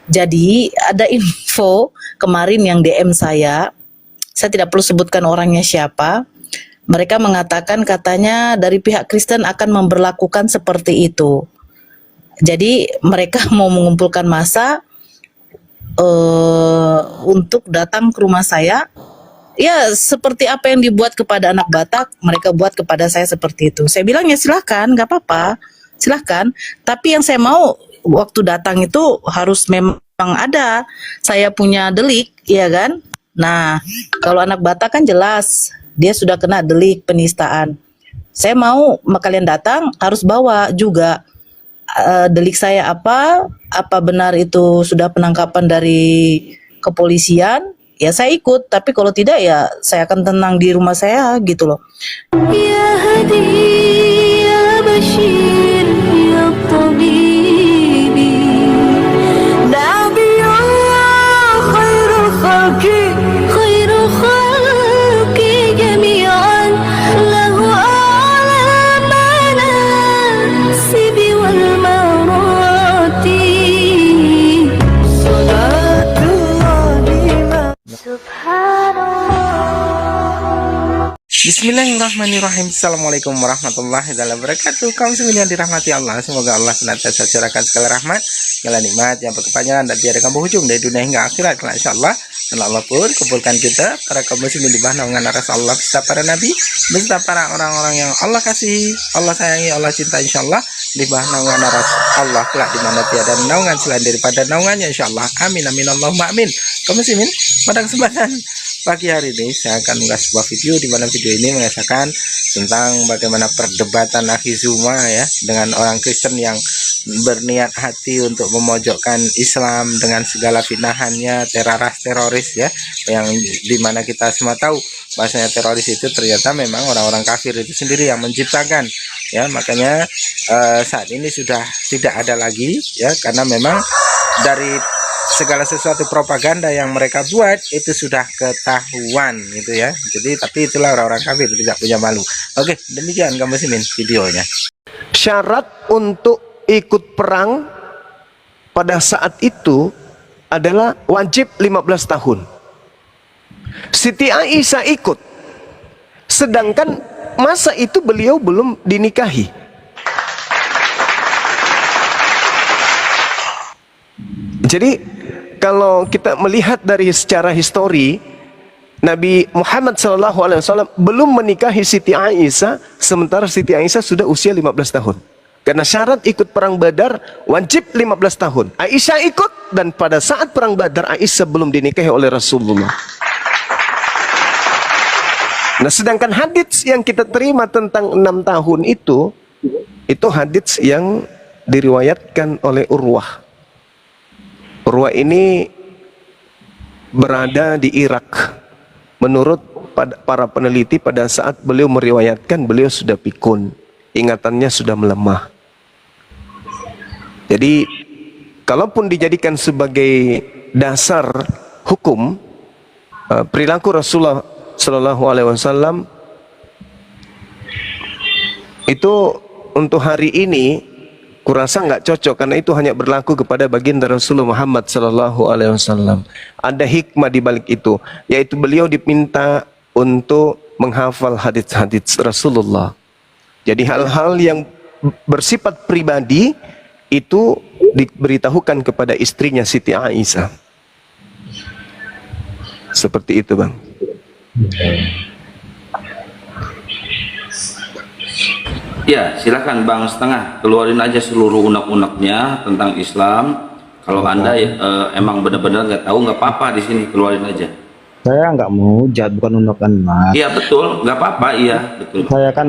Jadi ada info kemarin yang DM saya tidak perlu sebutkan orangnya siapa. Mereka mengatakan katanya dari pihak Kristen akan memberlakukan seperti itu. Jadi mereka mau mengumpulkan massa untuk datang ke rumah saya. Ya seperti apa yang dibuat kepada anak Batak, mereka buat kepada saya seperti itu. Saya bilang ya silahkan, gak apa-apa, silahkan. Tapi yang saya mau waktu datang itu harus memang ada saya punya delik, ya kan? Nah, kalau anak Batak kan jelas dia sudah kena delik penistaan. Saya mau kalian datang harus bawa juga delik saya apa benar itu sudah penangkapan dari kepolisian, ya saya ikut. Tapi kalau tidak ya saya akan tenang di rumah saya gitu loh. Ya Hadi, ya Bashir, ya Tabibi, Nabiyullah khairul khalqi, khairul khalqi jami'an, lahu a'la manasibi wal marati, salatullahi subhanallah. Bismillahirrahmanirrahim. Assalamualaikum warahmatullahi wabarakatuh. Kaum muslimin yang dirahmati Allah, semoga Allah senantiasa curahkan segala rahmat, segala nikmat yang berkepanjangan dan tiada kamu hujung dari dunia hingga akhirat. Insyaallah, dan Allah pun kumpulkan kita para kaum muslimin di bawah naungan aras Allah beserta para nabi, beserta para orang-orang yang Allah kasihi, Allah sayangi, Allah cinta, insyaallah di bawah naungan aras Allah kelak di mana tiada naungan selain daripada naungannya, insyaallah. Amin amin Allahumma amin. Kaum muslimin, pada kesempatan pagi hari ini saya akan mengunggah sebuah video di mana video ini mengisahkan tentang bagaimana perdebatan Akhi Zuma ya dengan orang Kristen yang berniat hati untuk memojokkan Islam dengan segala fitnahannya, teroris ya, yang dimana kita semua tahu bahasanya teroris itu ternyata memang orang-orang kafir itu sendiri yang menciptakan ya. Makanya saat ini sudah tidak ada lagi ya, karena memang dari segala sesuatu propaganda yang mereka buat itu sudah ketahuan gitu ya. Jadi tapi itulah orang-orang kafir tidak punya malu. Oke, demikian kaum muslimin videonya. Syarat untuk ikut perang pada saat itu adalah wajib 15 tahun. Siti Aisyah ikut, sedangkan masa itu beliau belum dinikahi. Jadi kalau kita melihat dari secara histori, Nabi Muhammad SAW belum menikahi Siti Aisyah, sementara Siti Aisyah sudah usia 15 tahun. Karena syarat ikut perang Badar wajib 15 tahun. Aisyah ikut, dan pada saat perang Badar Aisyah belum dinikahi oleh Rasulullah. Nah, sedangkan hadits yang kita terima tentang 6 tahun itu hadits yang diriwayatkan oleh Urwah. Urwah ini berada di Irak. Menurut para peneliti pada saat beliau meriwayatkan, beliau sudah pikun, ingatannya sudah melemah. Jadi kalaupun dijadikan sebagai dasar hukum perilaku Rasulullah SAW itu untuk hari ini kurasa nggak cocok, karena itu hanya berlaku kepada baginda Rasulullah Muhammad SAW. Ada hikmah di balik itu, yaitu beliau diminta untuk menghafal hadits-hadits Rasulullah. Jadi hal-hal yang bersifat pribadi itu diberitahukan kepada istrinya Siti Aisyah. Seperti itu, Bang. Ya, silakan Bang Setengah, keluarin aja seluruh unek-uneknya tentang Islam. Kalau Anda emang benar-benar nggak tahu, nggak apa-apa, di sini keluarin aja. Saya nggak mau hujat, bukan unekan, Mas. Iya betul, nggak apa-apa, iya betul. Saya kan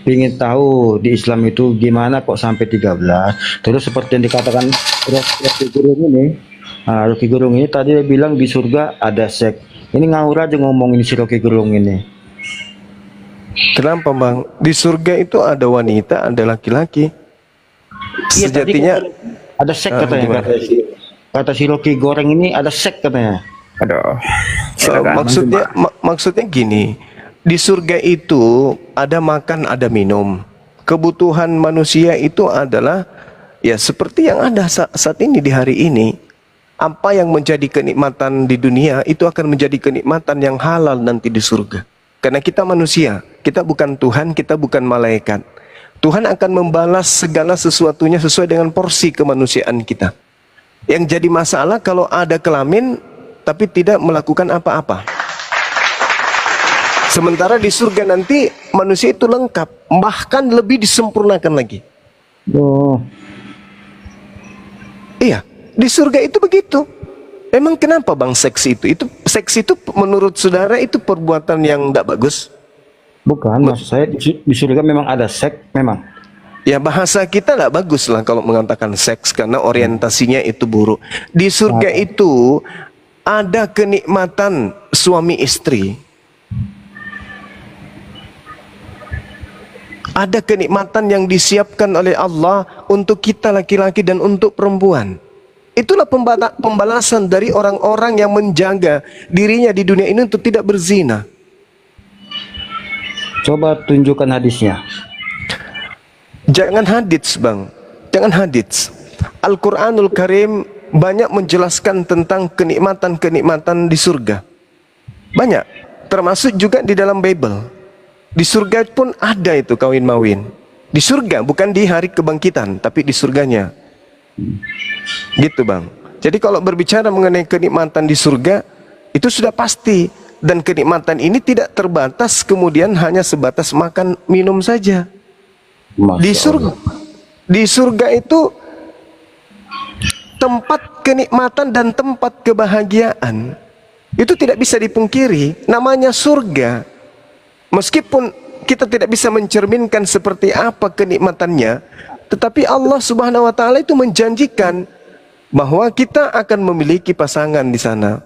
ingin tahu di Islam itu gimana kok sampai 13. Terus seperti yang dikatakan Rocky Gerung ini, Rocky Gerung ini tadi dia bilang di surga ada seks. Ini ngawur aja ngomongin si Rocky Gerung ini. Kenapa, Bang? Di surga itu ada wanita, ada laki-laki. Sejatinya ada seks katanya, kata si Rocky Goreng ini ada seks katanya. Aduh, maksudnya gini, di surga itu ada makan, ada minum. Kebutuhan manusia itu adalah Ya seperti yang ada saat ini di hari ini, apa yang menjadi kenikmatan di dunia itu akan menjadi kenikmatan yang halal nanti di surga. Karena kita manusia, kita bukan Tuhan, kita bukan malaikat. Tuhan akan membalas segala sesuatunya sesuai dengan porsi kemanusiaan kita. Yang jadi masalah kalau ada kelamin tapi tidak melakukan apa-apa. Sementara di surga nanti manusia itu lengkap, bahkan lebih disempurnakan lagi. Oh, Iya, di surga itu begitu. Emang kenapa bang seks itu? Seks itu menurut saudara itu perbuatan yang tidak bagus? bukan, maksud saya di surga memang ada seks, memang. Ya bahasa kita tidak bagus lah kalau mengatakan seks karena orientasinya itu buruk. Di surga itu ada kenikmatan suami istri. Ada kenikmatan yang disiapkan oleh Allah untuk kita laki-laki dan untuk perempuan. Itulah pembalasan dari orang-orang yang menjaga dirinya di dunia ini untuk tidak berzina. Coba tunjukkan hadisnya. Jangan hadits bang, jangan hadits. Al-Quranul Karim banyak menjelaskan tentang kenikmatan-kenikmatan di surga. Banyak, termasuk juga di dalam Bible. Di surga pun ada itu kawin mawin. Di surga, bukan di hari kebangkitan, tapi di surganya. Gitu bang. Jadi kalau berbicara mengenai kenikmatan di surga, itu sudah pasti. Dan kenikmatan ini tidak terbatas kemudian hanya sebatas makan minum saja. Di surga itu tempat kenikmatan dan tempat kebahagiaan. Itu tidak bisa dipungkiri. Namanya surga. Meskipun kita tidak bisa mencerminkan seperti apa kenikmatannya, tetapi Allah Subhanahu wa taala itu menjanjikan bahwa kita akan memiliki pasangan di sana.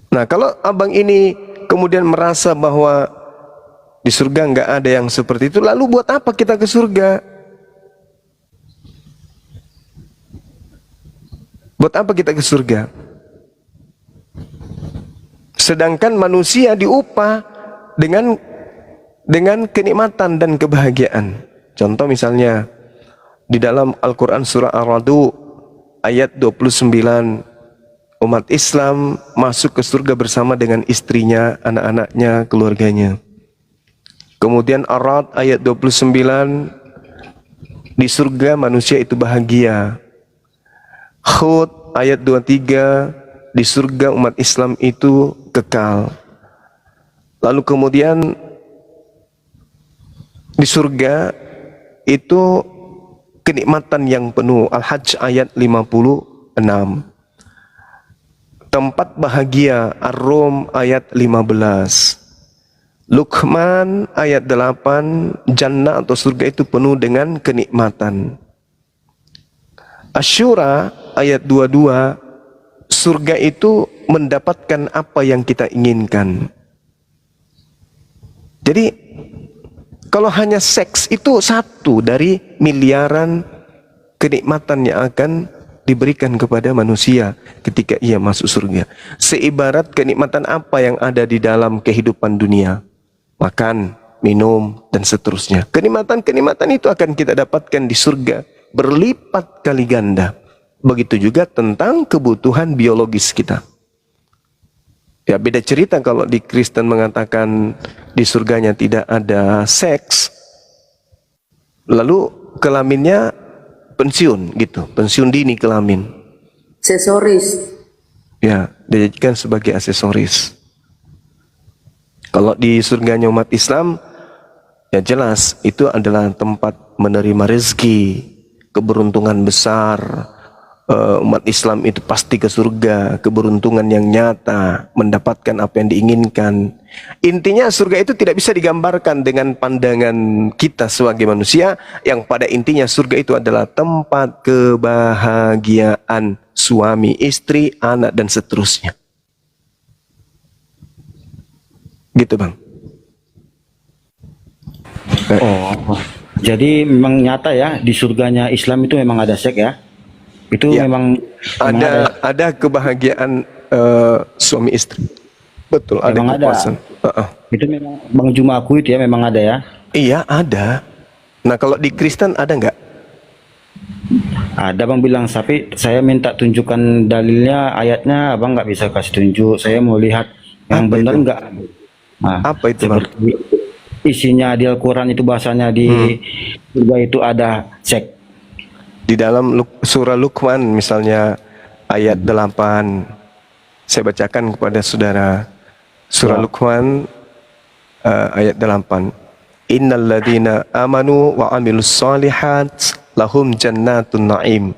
Nah, kalau abang ini kemudian merasa bahwa di surga nggak ada yang seperti itu, lalu buat apa kita ke surga? Buat apa kita ke surga? Sedangkan manusia diupah dengan kenikmatan dan kebahagiaan. Contoh misalnya di dalam Al-Quran surah Ar-Ra'd ayat 29, umat Islam masuk ke surga bersama dengan istrinya, anak-anaknya, keluarganya. Kemudian Ar-Ra'd ayat 29, di surga manusia itu bahagia. Hud ayat 23, di surga umat Islam itu kekal. Lalu kemudian di surga itu kenikmatan yang penuh. Al-Hajj ayat 56. Tempat bahagia. Ar-Rum ayat 15. Luqman ayat 8. Jannah atau surga itu penuh dengan kenikmatan. Asy-Syura ayat 22. Surga itu mendapatkan apa yang kita inginkan. Jadi kalau hanya seks itu satu dari miliaran kenikmatan yang akan diberikan kepada manusia ketika ia masuk surga. Seibarat kenikmatan apa yang ada di dalam kehidupan dunia. Makan, minum, dan seterusnya. Kenikmatan-kenikmatan itu akan kita dapatkan di surga berlipat kali ganda. Begitu juga tentang kebutuhan biologis kita. Ya beda cerita kalau di Kristen mengatakan di surganya tidak ada seks. Lalu kelaminnya pensiun gitu, pensiun dini kelamin. Aksesoris. Ya, dijadikan sebagai aksesoris. Kalau di surganya umat Islam, ya jelas itu adalah tempat menerima rezeki, keberuntungan besar. Umat Islam itu pasti ke surga, keberuntungan yang nyata, mendapatkan apa yang diinginkan. Intinya surga itu tidak bisa digambarkan dengan pandangan kita sebagai manusia, yang pada intinya surga itu adalah tempat kebahagiaan suami, istri, anak, dan seterusnya. Gitu bang. Oh, jadi memang nyata ya di surganya Islam itu memang ada seks ya? Itu Ya, memang ada kebahagiaan suami istri. Betul, ada memang ada. kepuasan. Itu memang Bang Juma akui itu ya memang ada ya. Iya ada. Nah, kalau di Kristen ada nggak? Ada bang bilang, tapi saya minta tunjukkan dalilnya, ayatnya abang nggak bisa kasih tunjuk. Saya mau lihat yang Apa benar itu? nggak. Nah, Apa itu, Bang? seperti isinya di Al-Quran itu bahasanya di surga itu ada seks. Di dalam surah Luqman misalnya ayat 8, saya bacakan kepada saudara. Surah Ya. Luqman ayat 8. Innal ladzina amanu wa amilus solihat lahum jannatun na'im.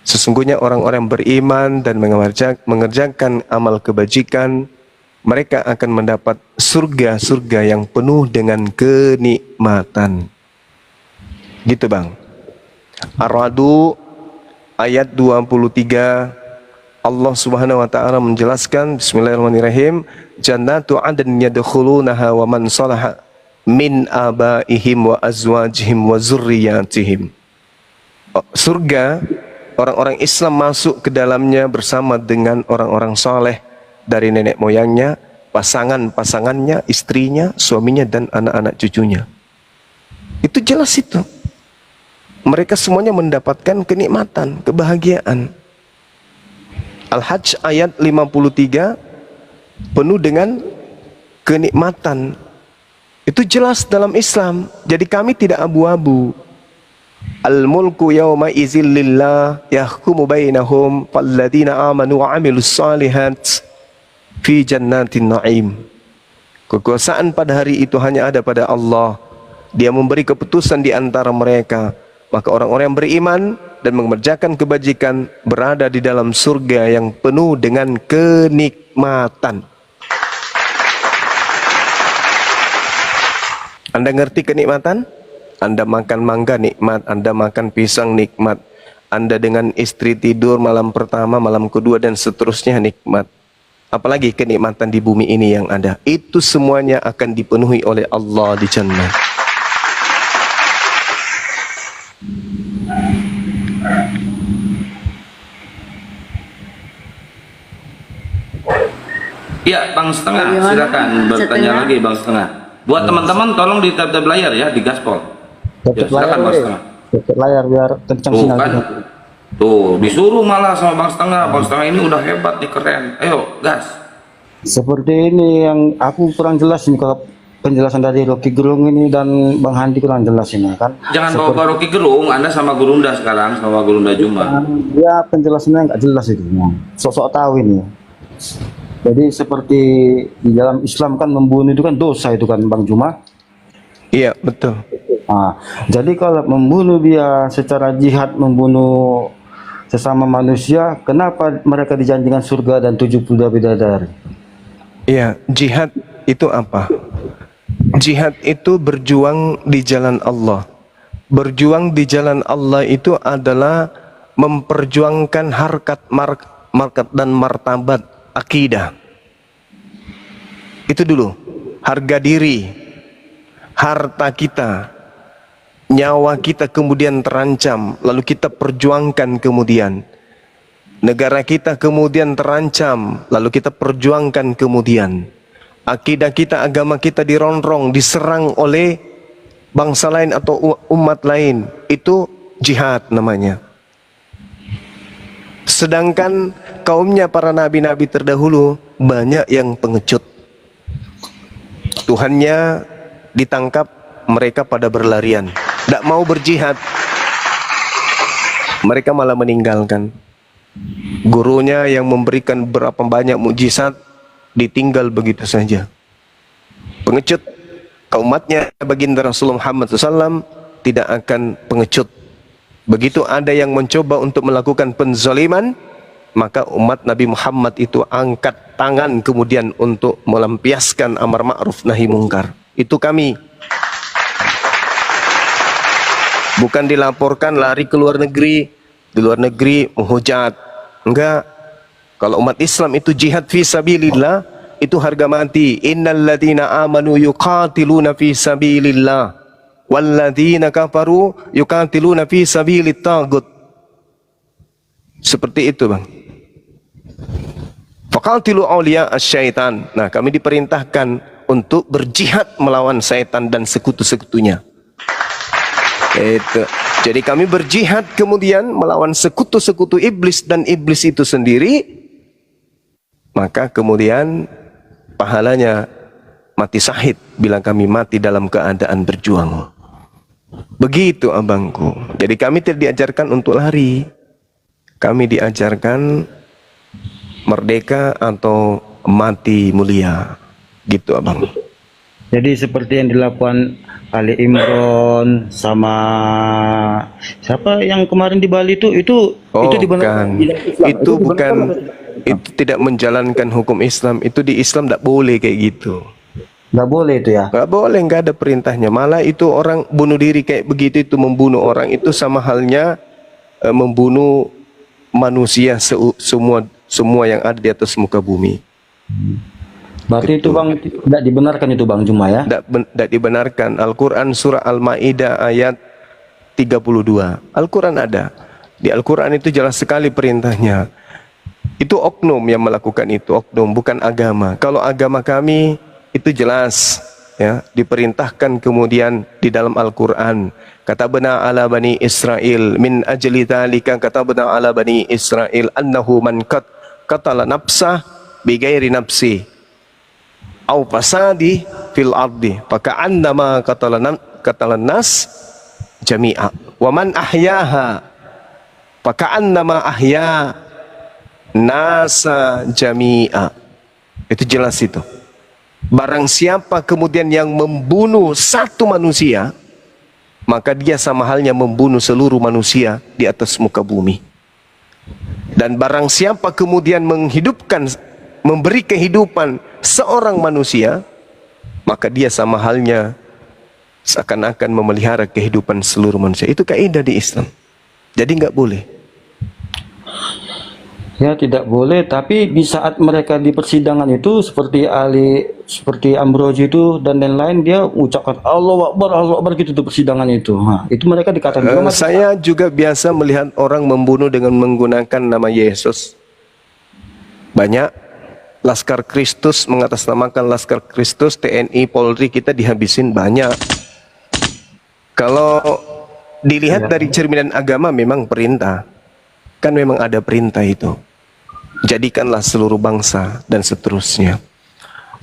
Sesungguhnya orang-orang beriman dan mengerjakan amal kebajikan, mereka akan mendapat surga-surga yang penuh dengan kenikmatan. Gitu, Bang. Ar-Ra'd ayat 23, Allah Subhanahu wa taala menjelaskan, bismillahirrahmanirrahim, jannatu adn yadkhulunaha wa man salaha min abaihim wa azwajihim wa zurriyatihim. Surga, orang-orang Islam masuk ke dalamnya bersama dengan orang-orang saleh dari nenek moyangnya, pasangan-pasangannya, istrinya, suaminya, dan anak-anak cucunya. Itu jelas itu. Mereka semuanya mendapatkan kenikmatan, kebahagiaan. Al-Hajj ayat 53 penuh dengan kenikmatan. Itu jelas dalam Islam. Jadi kami tidak abu-abu. Al-mulku yawma izin lillah yahkumu bainahum falladzina amanu wa amilus salihat fi jannatin na'im. Kekuasaan pada hari itu hanya ada pada Allah. Dia memberi keputusan di antara mereka. Maka orang-orang yang beriman dan mengerjakan kebajikan berada di dalam surga yang penuh dengan kenikmatan. Anda ngerti kenikmatan? Anda makan mangga nikmat, Anda makan pisang nikmat, Anda dengan istri tidur malam pertama, malam kedua, dan seterusnya nikmat. Apalagi kenikmatan di bumi ini yang ada. Itu semuanya akan dipenuhi oleh Allah di jannah. Ya, Bang Setengah, Bagaimana? silakan bertanya Setengah? lagi Bang Setengah. Buat teman-teman tolong di tab layar ya, di gaspol. Ya, Tutup layar, silakan Bang weh. Setengah. Tutup layar biar kencang Tuh sinyal kan, kita. tuh disuruh malah sama Bang Setengah. Bang Setengah ini udah hebat nih, keren. Ayo, gas. Seperti ini yang aku kurang jelas ini, kalau penjelasan dari Rocky Gerung ini dan Bang Handi kurang jelas ini kan. Jangan bawa Rocky Gerung, Anda sama Gurunda sekarang, sama Gurunda Juma. Ya penjelasannya nggak jelas itu. Sok-sok tahu ini. Jadi seperti di dalam Islam kan membunuh itu kan dosa itu kan Bang Juma. Iya, betul. Nah, jadi kalau membunuh dia secara jihad, membunuh sesama manusia, kenapa mereka dijanjikan surga dan 72 bidadari? Iya, jihad itu apa? Jihad itu berjuang di jalan Allah. Berjuang di jalan Allah itu adalah memperjuangkan markat dan martabat akidah. Itu dulu. Harga diri, harta kita, nyawa kita kemudian terancam, lalu kita perjuangkan kemudian. Negara kita kemudian terancam, lalu kita perjuangkan kemudian. Akidah kita, agama kita dirongrong, diserang oleh bangsa lain atau umat lain. Itu jihad namanya. Sedangkan kaumnya para nabi-nabi terdahulu banyak yang pengecut. Tuhannya ditangkap, mereka pada berlarian. Tidak mau berjihad. Mereka malah meninggalkan. Gurunya yang memberikan berapa banyak mukjizat ditinggal begitu saja. Pengecut. Umatnya baginda Rasulullah Muhammad SAW tidak akan pengecut. Begitu ada yang mencoba untuk melakukan penzaliman, maka umat Nabi Muhammad itu angkat tangan kemudian untuk melampiaskan amar ma'ruf nahi mungkar. Itu kami. Bukan dilaporkan lari ke luar negeri, di luar negeri menghujat. Enggak. Kalau umat Islam itu jihad fi sabilillah, itu harga mati. Innal ladzina amanu yuqatiluna fi sabilillah wal ladzina kafaru yuqatiluna fi sabilit tagut. Seperti itu, Bang. Faqatilu awliya asyaitan. Nah, kami diperintahkan untuk berjihad melawan setan dan sekutu-sekutunya. Itu. Jadi kami berjihad kemudian melawan sekutu-sekutu iblis dan iblis itu sendiri. Maka kemudian pahalanya mati syahid bila kami mati dalam keadaan berjuang. Begitu abangku. Jadi kami tidak diajarkan untuk lari. Kami diajarkan merdeka atau mati mulia. Gitu abang. Jadi seperti yang dilakukan Ali Imron sama siapa yang kemarin di Bali itu Oh, dibenarkan bukan. Itu dibenarkan bukan. atau tidak? Itu tidak menjalankan hukum Islam. Itu di Islam tidak boleh kayak gitu. Nggak boleh itu ya. Nggak boleh, nggak ada perintahnya. Malah itu orang bunuh diri kayak begitu, itu membunuh orang itu sama halnya membunuh manusia semua yang ada di atas muka bumi. Berarti itu Bang tidak dibenarkan itu Bang Juma ya. Tidak dibenarkan. Al-Quran surah Al-Ma'idah ayat 32. Al-Quran ada. Di Al-Quran itu jelas sekali perintahnya. Itu oknum yang melakukan itu, oknum, bukan agama. Kalau agama kami itu jelas ya, diperintahkan kemudian di dalam Al-Quran. Katabna ala bani Israel min ajli dzalika katabna ala bani Israel annahu man qatala nafsah bighairi nafsi au fasadi fil ardi faka'annama qatalan nas jami'a wa man ahyaha faka'annama ahya nasa jami'a. Itu jelas itu. Barang siapa kemudian yang membunuh satu manusia, maka dia sama halnya membunuh seluruh manusia di atas muka bumi. Dan barang siapa kemudian memberi kehidupan seorang manusia, maka dia sama halnya seakan-akan memelihara kehidupan seluruh manusia. Itu kaidah di Islam. Jadi nggak boleh. Ya tidak boleh, tapi di saat mereka di persidangan itu seperti Ambroji itu dan lain-lain, dia ucapkan Allah Akbar gitu di persidangan itu. Nah, itu mereka dikatakan juga saya juga biasa melihat orang membunuh dengan menggunakan nama Yesus. Banyak Laskar Kristus, mengatasnamakan Laskar Kristus, TNI, Polri, kita dihabisin banyak. Kalau dilihat dari cerminan agama memang perintah. Kan memang ada perintah itu. Jadikanlah seluruh bangsa dan seterusnya.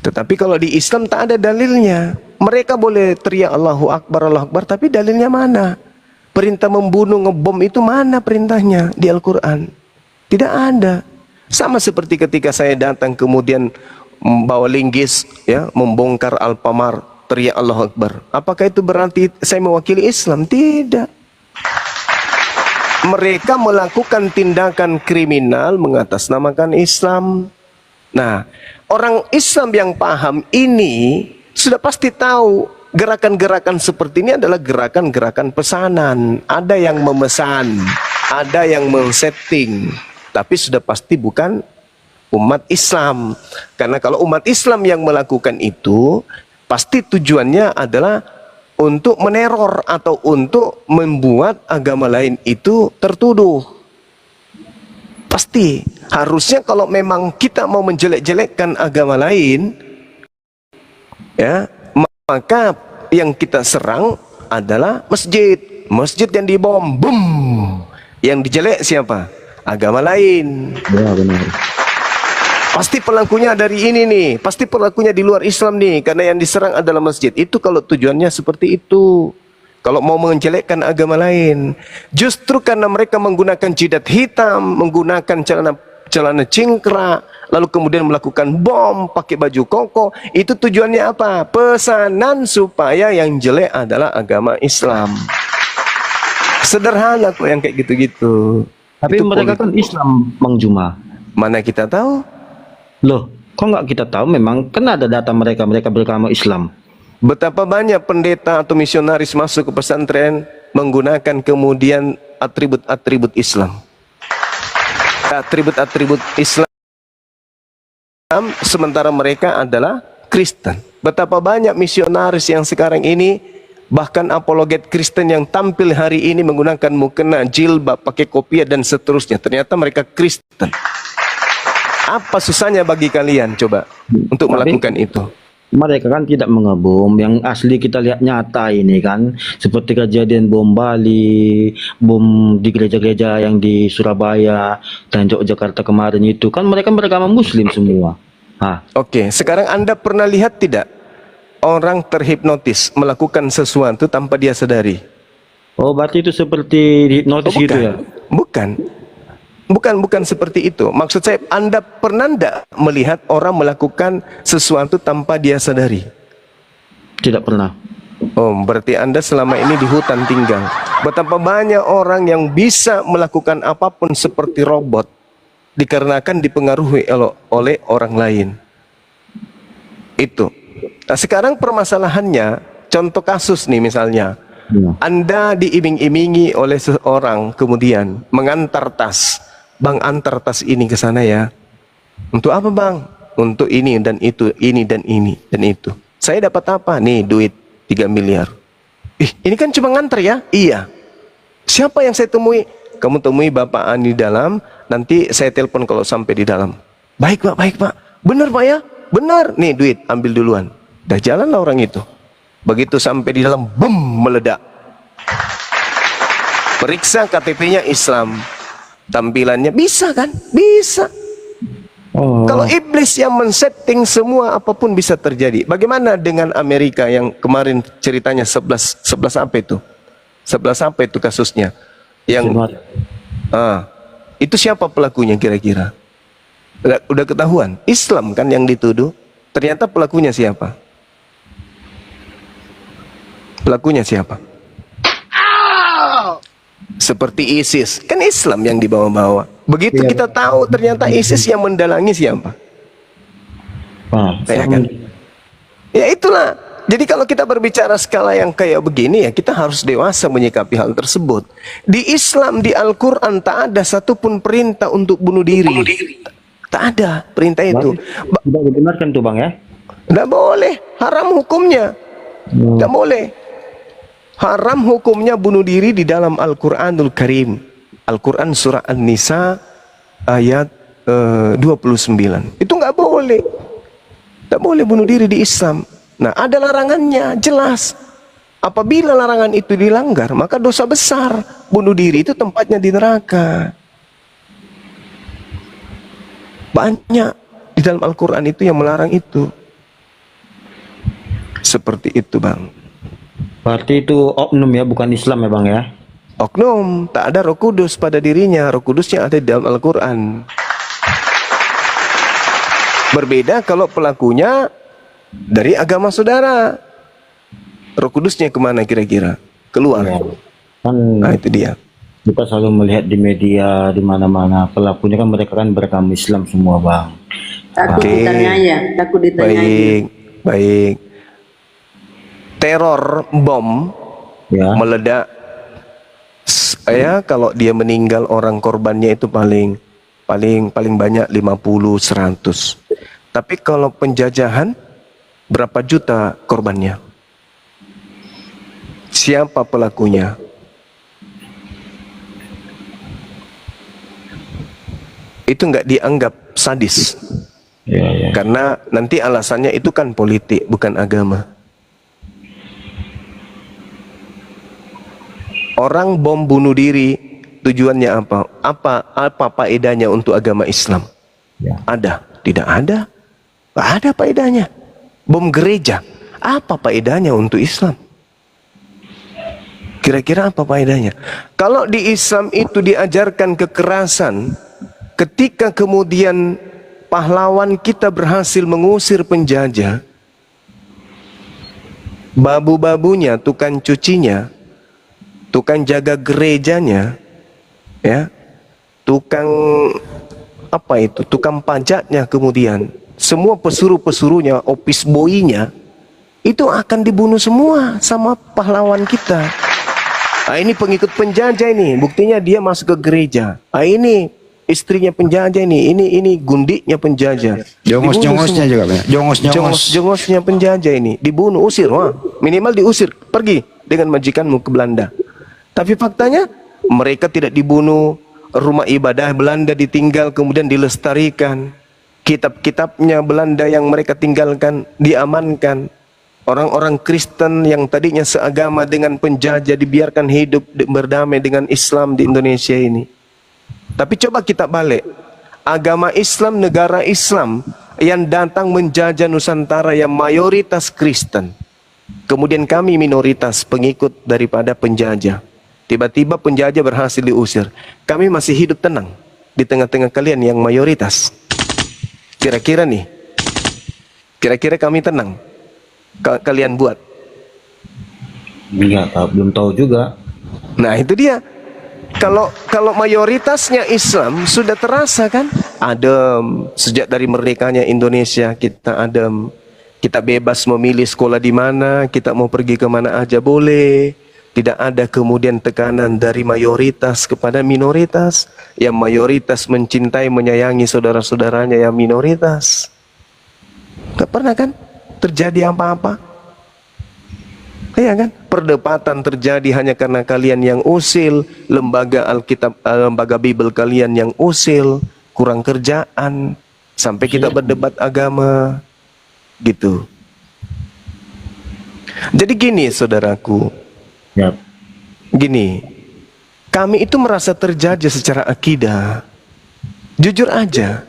Tetapi kalau di Islam tak ada dalilnya. Mereka boleh teriak Allahu Akbar, tapi dalilnya mana? Perintah membunuh, ngebom itu mana perintahnya di Al-Quran? Tidak ada. Sama seperti ketika saya datang kemudian membawa linggis, ya, membongkar Alfamart, teriak Allahu Akbar. Apakah itu berarti saya mewakili Islam? Tidak. Mereka melakukan tindakan kriminal mengatasnamakan Islam. Nah, orang Islam yang paham ini sudah pasti tahu gerakan-gerakan seperti ini adalah gerakan-gerakan pesanan. Ada yang memesan, ada yang men-setting, tapi sudah pasti bukan umat Islam. Karena kalau umat Islam yang melakukan itu, pasti tujuannya adalah untuk meneror atau untuk membuat agama lain itu tertuduh. Pasti. Harusnya kalau memang kita mau menjelek-jelekkan agama lain, ya, maka yang kita serang adalah masjid. Masjid yang dibom, boom. Yang dijelek siapa? Agama lain. Ya, benar. Pasti pelakunya dari ini nih, pasti pelakunya di luar Islam nih, karena yang diserang adalah masjid. Itu kalau tujuannya seperti itu. Kalau mau menjelekkan agama lain, justru karena mereka menggunakan jidat hitam, menggunakan celana cingkrang, lalu kemudian melakukan bom, pakai baju koko, itu tujuannya apa? Pesanan supaya yang jelek adalah agama Islam. Sederhana kok yang kayak gitu-gitu. Tapi Itu mereka kan Islam, Bang Juma. mana kita tahu? Loh, kok nggak kita tahu? Memang kan ada data mereka beragama Islam. Betapa banyak pendeta atau misionaris masuk ke pesantren menggunakan kemudian atribut-atribut Islam. Atribut-atribut Islam sementara mereka adalah Kristen. Betapa banyak misionaris yang sekarang ini, bahkan apologet Kristen yang tampil hari ini menggunakan mukena, jilbab, pakai kopiah dan seterusnya. Ternyata mereka Kristen. Apa susahnya bagi kalian coba untuk melakukan itu? mereka kan tidak mengebom. Yang asli kita lihat nyata ini kan, seperti kejadian bom Bali, bom di gereja-gereja yang di Surabaya dan Yogyakarta kemarin itu kan mereka beragama Muslim semua. Oke, sekarang Anda pernah lihat tidak orang terhipnotis melakukan sesuatu tanpa dia sadari? Oh, berarti itu seperti hipnotis gitu ya? Bukan. Bukan seperti itu. Maksud saya, Anda pernah enggak melihat orang melakukan sesuatu tanpa dia sadari? Tidak pernah. Oh, berarti Anda selama ini di hutan tinggal. Betapa banyak orang yang bisa melakukan apapun seperti robot dikarenakan dipengaruhi oleh orang lain. Itu. Nah, sekarang permasalahannya, contoh kasus nih misalnya, Anda diiming-imingi oleh seorang kemudian mengantar tas. Bang, antar tas ini ke sana ya. Untuk apa bang? Untuk ini dan itu, ini dan ini dan itu. Saya dapat apa? Nih duit 3 miliar. Ini kan cuma nganter ya? Iya. Siapa yang saya temui? Kamu temui Bapak Ani di dalam, nanti saya telepon kalau sampai di dalam. Baik pak. Benar pak ya? Benar. Nih duit, ambil duluan. Dah jalanlah orang itu. Begitu sampai di dalam, bum, meledak. Periksa KTP-nya Islam. Tampilannya bisa kan? Bisa. Oh. Kalau iblis yang men-setting semua, apapun bisa terjadi. Bagaimana dengan Amerika yang kemarin ceritanya 11 apa itu? 11 apa itu kasusnya? Yang itu siapa pelakunya kira-kira? Udah ketahuan. Islam kan yang dituduh. Ternyata pelakunya siapa? Pelakunya siapa? Seperti ISIS, kan Islam yang dibawa-bawa. Begitu kita tahu ternyata ISIS yang mendalangi siapa? Ya kan? Ya itulah. Jadi kalau kita berbicara skala yang kayak begini ya, kita harus dewasa menyikapi hal tersebut. Di Islam, di Al-Quran tak ada satupun perintah untuk bunuh diri. Tak ada perintah itu. Tidak dibenarkan tuh bang ya? Tidak boleh, haram hukumnya. Tidak boleh. Haram hukumnya bunuh diri di dalam Al-Quranul Karim. Al-Quran surah An-Nisa ayat 29. Itu nggak boleh. Nggak boleh bunuh diri di Islam. Nah, ada larangannya, jelas. Apabila larangan itu dilanggar, maka dosa besar. Bunuh diri itu tempatnya di neraka. Banyak di dalam Al-Quran itu yang melarang itu. Seperti itu bang. Berarti itu oknum ya, bukan Islam ya bang ya? Oknum, tak ada Roh Kudus pada dirinya. Roh Kudusnya ada di dalam Al-Quran. Berbeda kalau pelakunya dari agama saudara. Roh Kudusnya kemana kira-kira? Keluar. Kan Nah itu dia. kita selalu melihat di media, di mana-mana pelakunya kan mereka kan beragama Islam semua bang. Takut ditanyai, takut ditanyai. Baik. Teror bom Ya. meledak. Ya, kalau dia meninggal orang korbannya itu paling banyak 50 100. Tapi kalau penjajahan berapa juta korbannya? Siapa pelakunya? Itu nggak dianggap sadis. Ya. Karena nanti alasannya itu kan politik, bukan agama. Orang bom bunuh diri tujuannya apa? Apa faedahnya untuk agama Islam? Ya. Ada? Tidak ada. Tidak ada faedahnya. Bom gereja, apa faedahnya untuk Islam? Kira-kira apa faedahnya? Kalau di Islam itu diajarkan kekerasan, ketika kemudian pahlawan kita berhasil mengusir penjajah, babu-babunya, tukang cucinya, tukang jaga gerejanya, ya, tukang apa itu, tukang pajaknya, kemudian semua pesuruh-pesuruhnya, office boy-nya, itu akan dibunuh semua sama pahlawan kita. Ah, ini pengikut penjajah ini, buktinya dia masuk ke gereja. Ah, ini istrinya penjajah ini gundiknya penjajah. Jongos-jongosnya juga banyak. Jongos-jongosnya penjajah ini dibunuh, usir, wah, minimal diusir, pergi dengan majikanmu ke Belanda. Tapi faktanya mereka tidak dibunuh, rumah ibadah Belanda ditinggal kemudian dilestarikan. kitab-kitabnya Belanda yang mereka tinggalkan diamankan. Orang-orang Kristen yang tadinya seagama dengan penjajah dibiarkan hidup berdamai dengan Islam di Indonesia ini. Tapi coba kita balik, agama Islam, negara Islam yang datang menjajah Nusantara yang mayoritas Kristen, kemudian kami minoritas pengikut daripada penjajah. Tiba-tiba penjajah berhasil diusir, kami masih hidup tenang di tengah-tengah kalian yang mayoritas. Kira-kira nih, kira-kira kami tenang? Kalian buat? Enggak tahu, belum tahu juga. Nah itu dia. Kalau mayoritasnya Islam sudah terasa kan adem. Sejak dari merdekanya Indonesia kita adem. Kita bebas memilih sekolah di mana, kita mau pergi ke mana aja boleh. Tidak ada kemudian tekanan dari mayoritas kepada minoritas. Yang mayoritas mencintai, menyayangi saudara-saudaranya yang minoritas. Gak pernah kan terjadi apa-apa? Iya kan? Perdebatan terjadi hanya karena kalian yang usil, lembaga Alkitab, lembaga Bible kalian yang usil, kurang kerjaan, sampai kita berdebat agama, gitu. Jadi gini saudaraku, Ya. gini, kami itu merasa terjajah secara akidah. Jujur aja,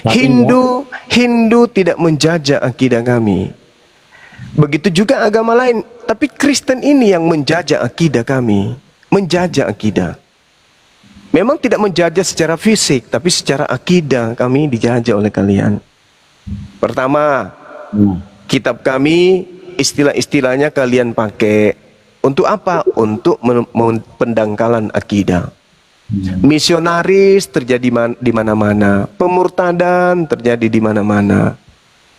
Hindu tidak menjajah akidah kami. Begitu juga agama lain, tapi Kristen ini yang menjajah akidah kami, menjajah akidah. Memang tidak menjajah secara fisik, tapi secara akidah kami dijajah oleh kalian. Pertama, kitab kami istilah-istilahnya kalian pakai untuk apa? Untuk pendangkalan akidah. Misionaris terjadi di mana-mana, pemurtadan terjadi di mana-mana.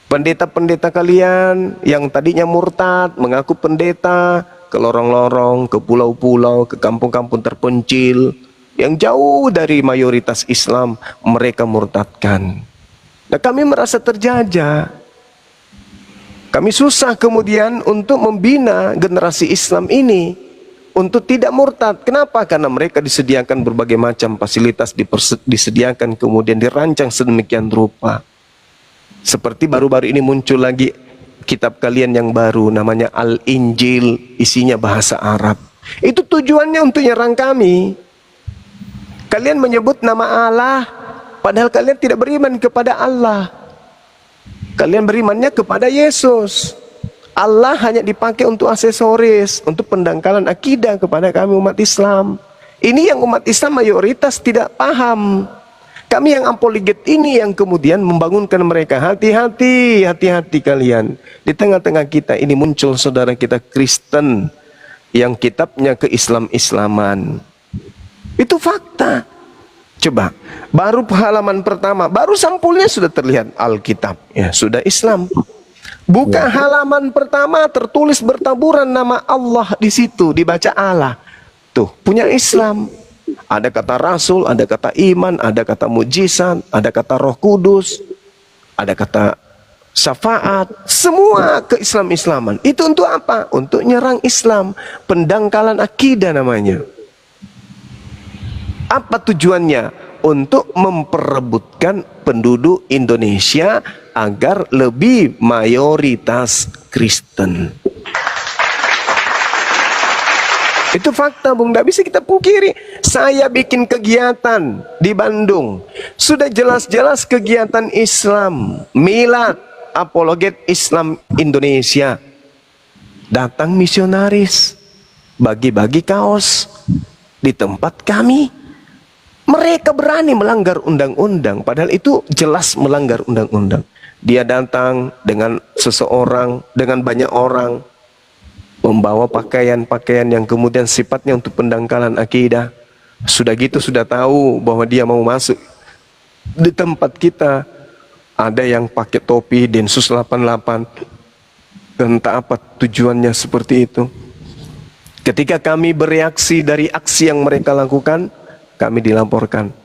Pendeta-pendeta kalian yang tadinya murtad mengaku pendeta ke lorong-lorong, ke pulau-pulau, ke kampung-kampung terpencil yang jauh dari mayoritas Islam, mereka murtadkan. Nah, kami merasa terjajah. Kami susah kemudian untuk membina generasi Islam ini untuk tidak murtad. Kenapa? Karena mereka disediakan berbagai macam fasilitas, disediakan kemudian dirancang sedemikian rupa. Seperti baru-baru ini muncul lagi kitab kalian yang baru namanya Al-Injil, isinya bahasa Arab. Itu tujuannya untuk nyerang kami. Kalian menyebut nama Allah, padahal kalian tidak beriman kepada Allah. Kalian berimannya kepada Yesus. Allah hanya dipakai untuk aksesoris, untuk pendangkalan akidah kepada kami umat Islam. Ini yang umat Islam mayoritas tidak paham. Kami yang apoliget ini yang kemudian membangunkan mereka. Hati-hati, hati-hati kalian. Di tengah-tengah kita ini muncul saudara kita Kristen yang kitabnya ke-Islam-Islaman. Itu fakta. Coba, baru halaman pertama, baru sampulnya sudah terlihat Alkitab. Ya, sudah Islam. Buka halaman pertama tertulis bertaburan nama Allah di situ, dibaca Allah. Tuh, punya Islam. Ada kata Rasul, ada kata iman, ada kata mujizat, ada kata Roh Kudus, ada kata syafaat, semua ke-Islam-Islaman. Itu untuk apa? Untuk nyerang Islam, pendangkalan akidah namanya. Apa tujuannya? Untuk memperebutkan penduduk Indonesia agar lebih mayoritas Kristen. Itu fakta, Bung. Tidak bisa kita pungkiri. Saya bikin kegiatan di Bandung. Sudah jelas-jelas kegiatan Islam. Milad, apologet Islam Indonesia. Datang misionaris. Bagi-bagi kaos. Di tempat kami. Mereka berani melanggar undang-undang. Padahal itu jelas melanggar undang-undang. Dia datang dengan seseorang, dengan banyak orang. Membawa pakaian-pakaian yang kemudian sifatnya untuk pendangkalan akidah. Sudah gitu sudah tahu bahwa dia mau masuk di tempat kita. Ada yang pakai topi Densus 88. Entah apa tujuannya seperti itu. Ketika kami bereaksi dari aksi yang mereka lakukan, kami dilaporkan.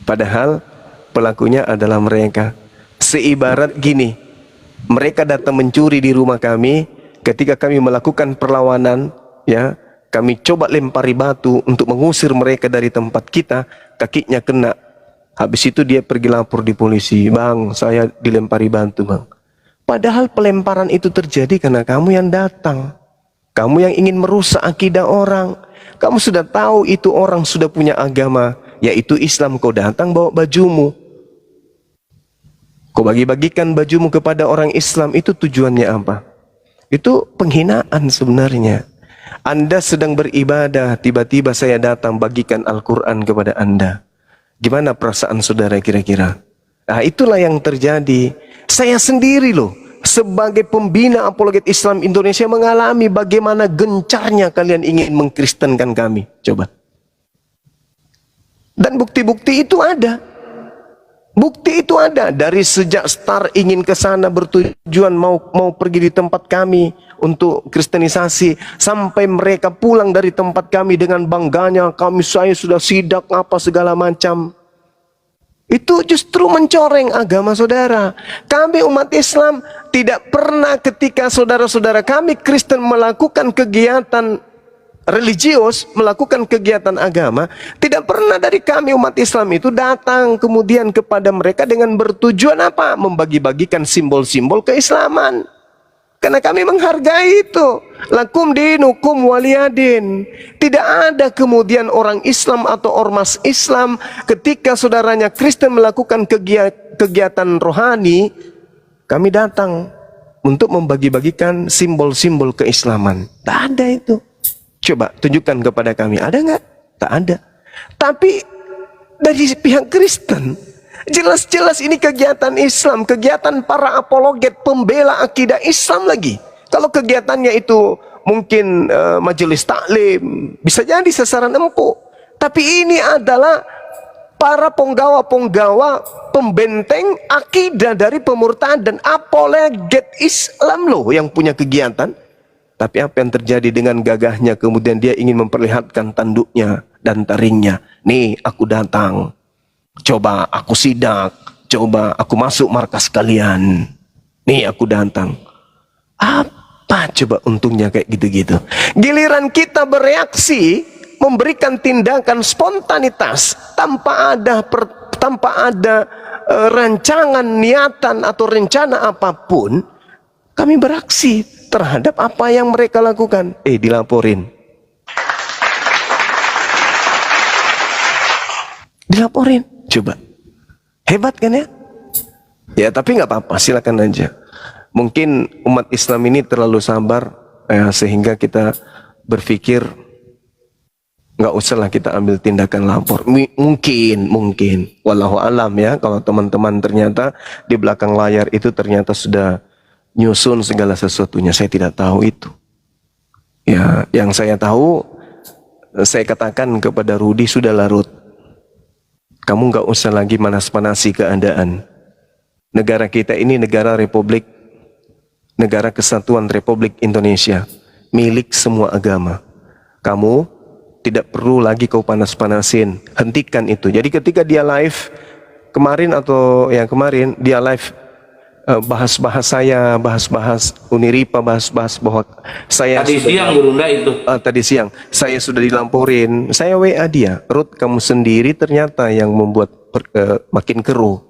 Padahal pelakunya adalah mereka. Seibarat gini, mereka datang mencuri di rumah kami. Ketika kami melakukan perlawanan, ya, kami coba lempari batu untuk mengusir mereka dari tempat kita, kakinya kena Habis itu dia pergi lapor di polisi, bang saya dilempari batu bang. Padahal pelemparan itu terjadi karena kamu yang datang. Kamu yang ingin merusak akidah orang. Kamu sudah tahu itu orang sudah punya agama, yaitu Islam. Kau datang bawa bajumu. Kau bagi-bagikan bajumu kepada orang Islam, itu tujuannya apa? Itu penghinaan sebenarnya. Anda sedang beribadah, tiba-tiba saya datang bagikan Al-Quran kepada Anda. Gimana perasaan saudara kira-kira? Nah, itulah yang terjadi. Saya sendiri loh, sebagai pembina apologet Islam Indonesia mengalami bagaimana gencarnya kalian ingin mengkristenkan kami. Coba. Dan bukti-bukti itu ada. Bukti itu ada. Dari sejak start ingin ke sana bertujuan mau pergi di tempat kami untuk kristenisasi, sampai mereka pulang dari tempat kami dengan bangganya, saya sudah sidak apa segala macam. Itu justru mencoreng agama saudara. Kami umat Islam tidak pernah ketika saudara-saudara kami Kristen melakukan kegiatan religius, melakukan kegiatan agama, tidak pernah dari kami umat Islam itu datang kemudian kepada mereka dengan bertujuan apa? Membagi-bagikan simbol-simbol keislaman. Karena kami menghargai itu. Lakum dinukum waliyadin. Tidak ada kemudian orang Islam atau ormas Islam ketika saudaranya Kristen melakukan kegiatan rohani, kami datang untuk membagi-bagikan simbol-simbol keislaman. Tak ada itu. Coba tunjukkan kepada kami, ada nggak? Tak ada. Tapi dari pihak Kristen, jelas-jelas ini kegiatan Islam, kegiatan para apologet, pembela akidah Islam lagi. Kalau kegiatannya itu mungkin majelis taklim, bisa jadi sasaran empuk. Tapi ini adalah para penggawa-penggawa pembenteng akidah dari pemurtadan, dan apologet Islam loh yang punya kegiatan. Tapi apa yang terjadi dengan gagahnya, kemudian dia ingin memperlihatkan tanduknya dan taringnya. Nih aku datang, coba aku sidak, coba aku masuk markas kalian. Nih aku datang. Apa coba untungnya kayak gitu-gitu? Giliran kita bereaksi, memberikan tindakan spontanitas tanpa ada rancangan, niatan atau rencana apapun, kami beraksi terhadap apa yang mereka lakukan. Dilaporin. Dilaporin. Coba. Hebat kan ya? Ya tapi nggak apa-apa, silakan aja. Mungkin umat Islam ini terlalu sabar sehingga kita berpikir nggak usahlah kita ambil tindakan lapor. Mungkin. Wallahu alam ya. Kalau teman-teman ternyata di belakang layar itu ternyata sudah nyusun segala sesuatunya, saya tidak tahu itu. Ya, yang saya tahu, saya katakan kepada Rudi, sudahlah Rud, kamu nggak usah lagi manas-manasi keadaan. Negara kita ini negara republik, negara kesatuan Republik Indonesia, milik semua agama. Kamu tidak perlu lagi kau panas-panasin, hentikan itu. Jadi ketika dia live kemarin atau yang kemarin dia live bahas-bahas saya, bahas-bahas Uniripa, bahas-bahas bahwa saya tadi siang Gurunda itu. Tadi siang saya sudah dilamporin. Saya WA dia, Ruth kamu sendiri ternyata yang membuat makin keruh.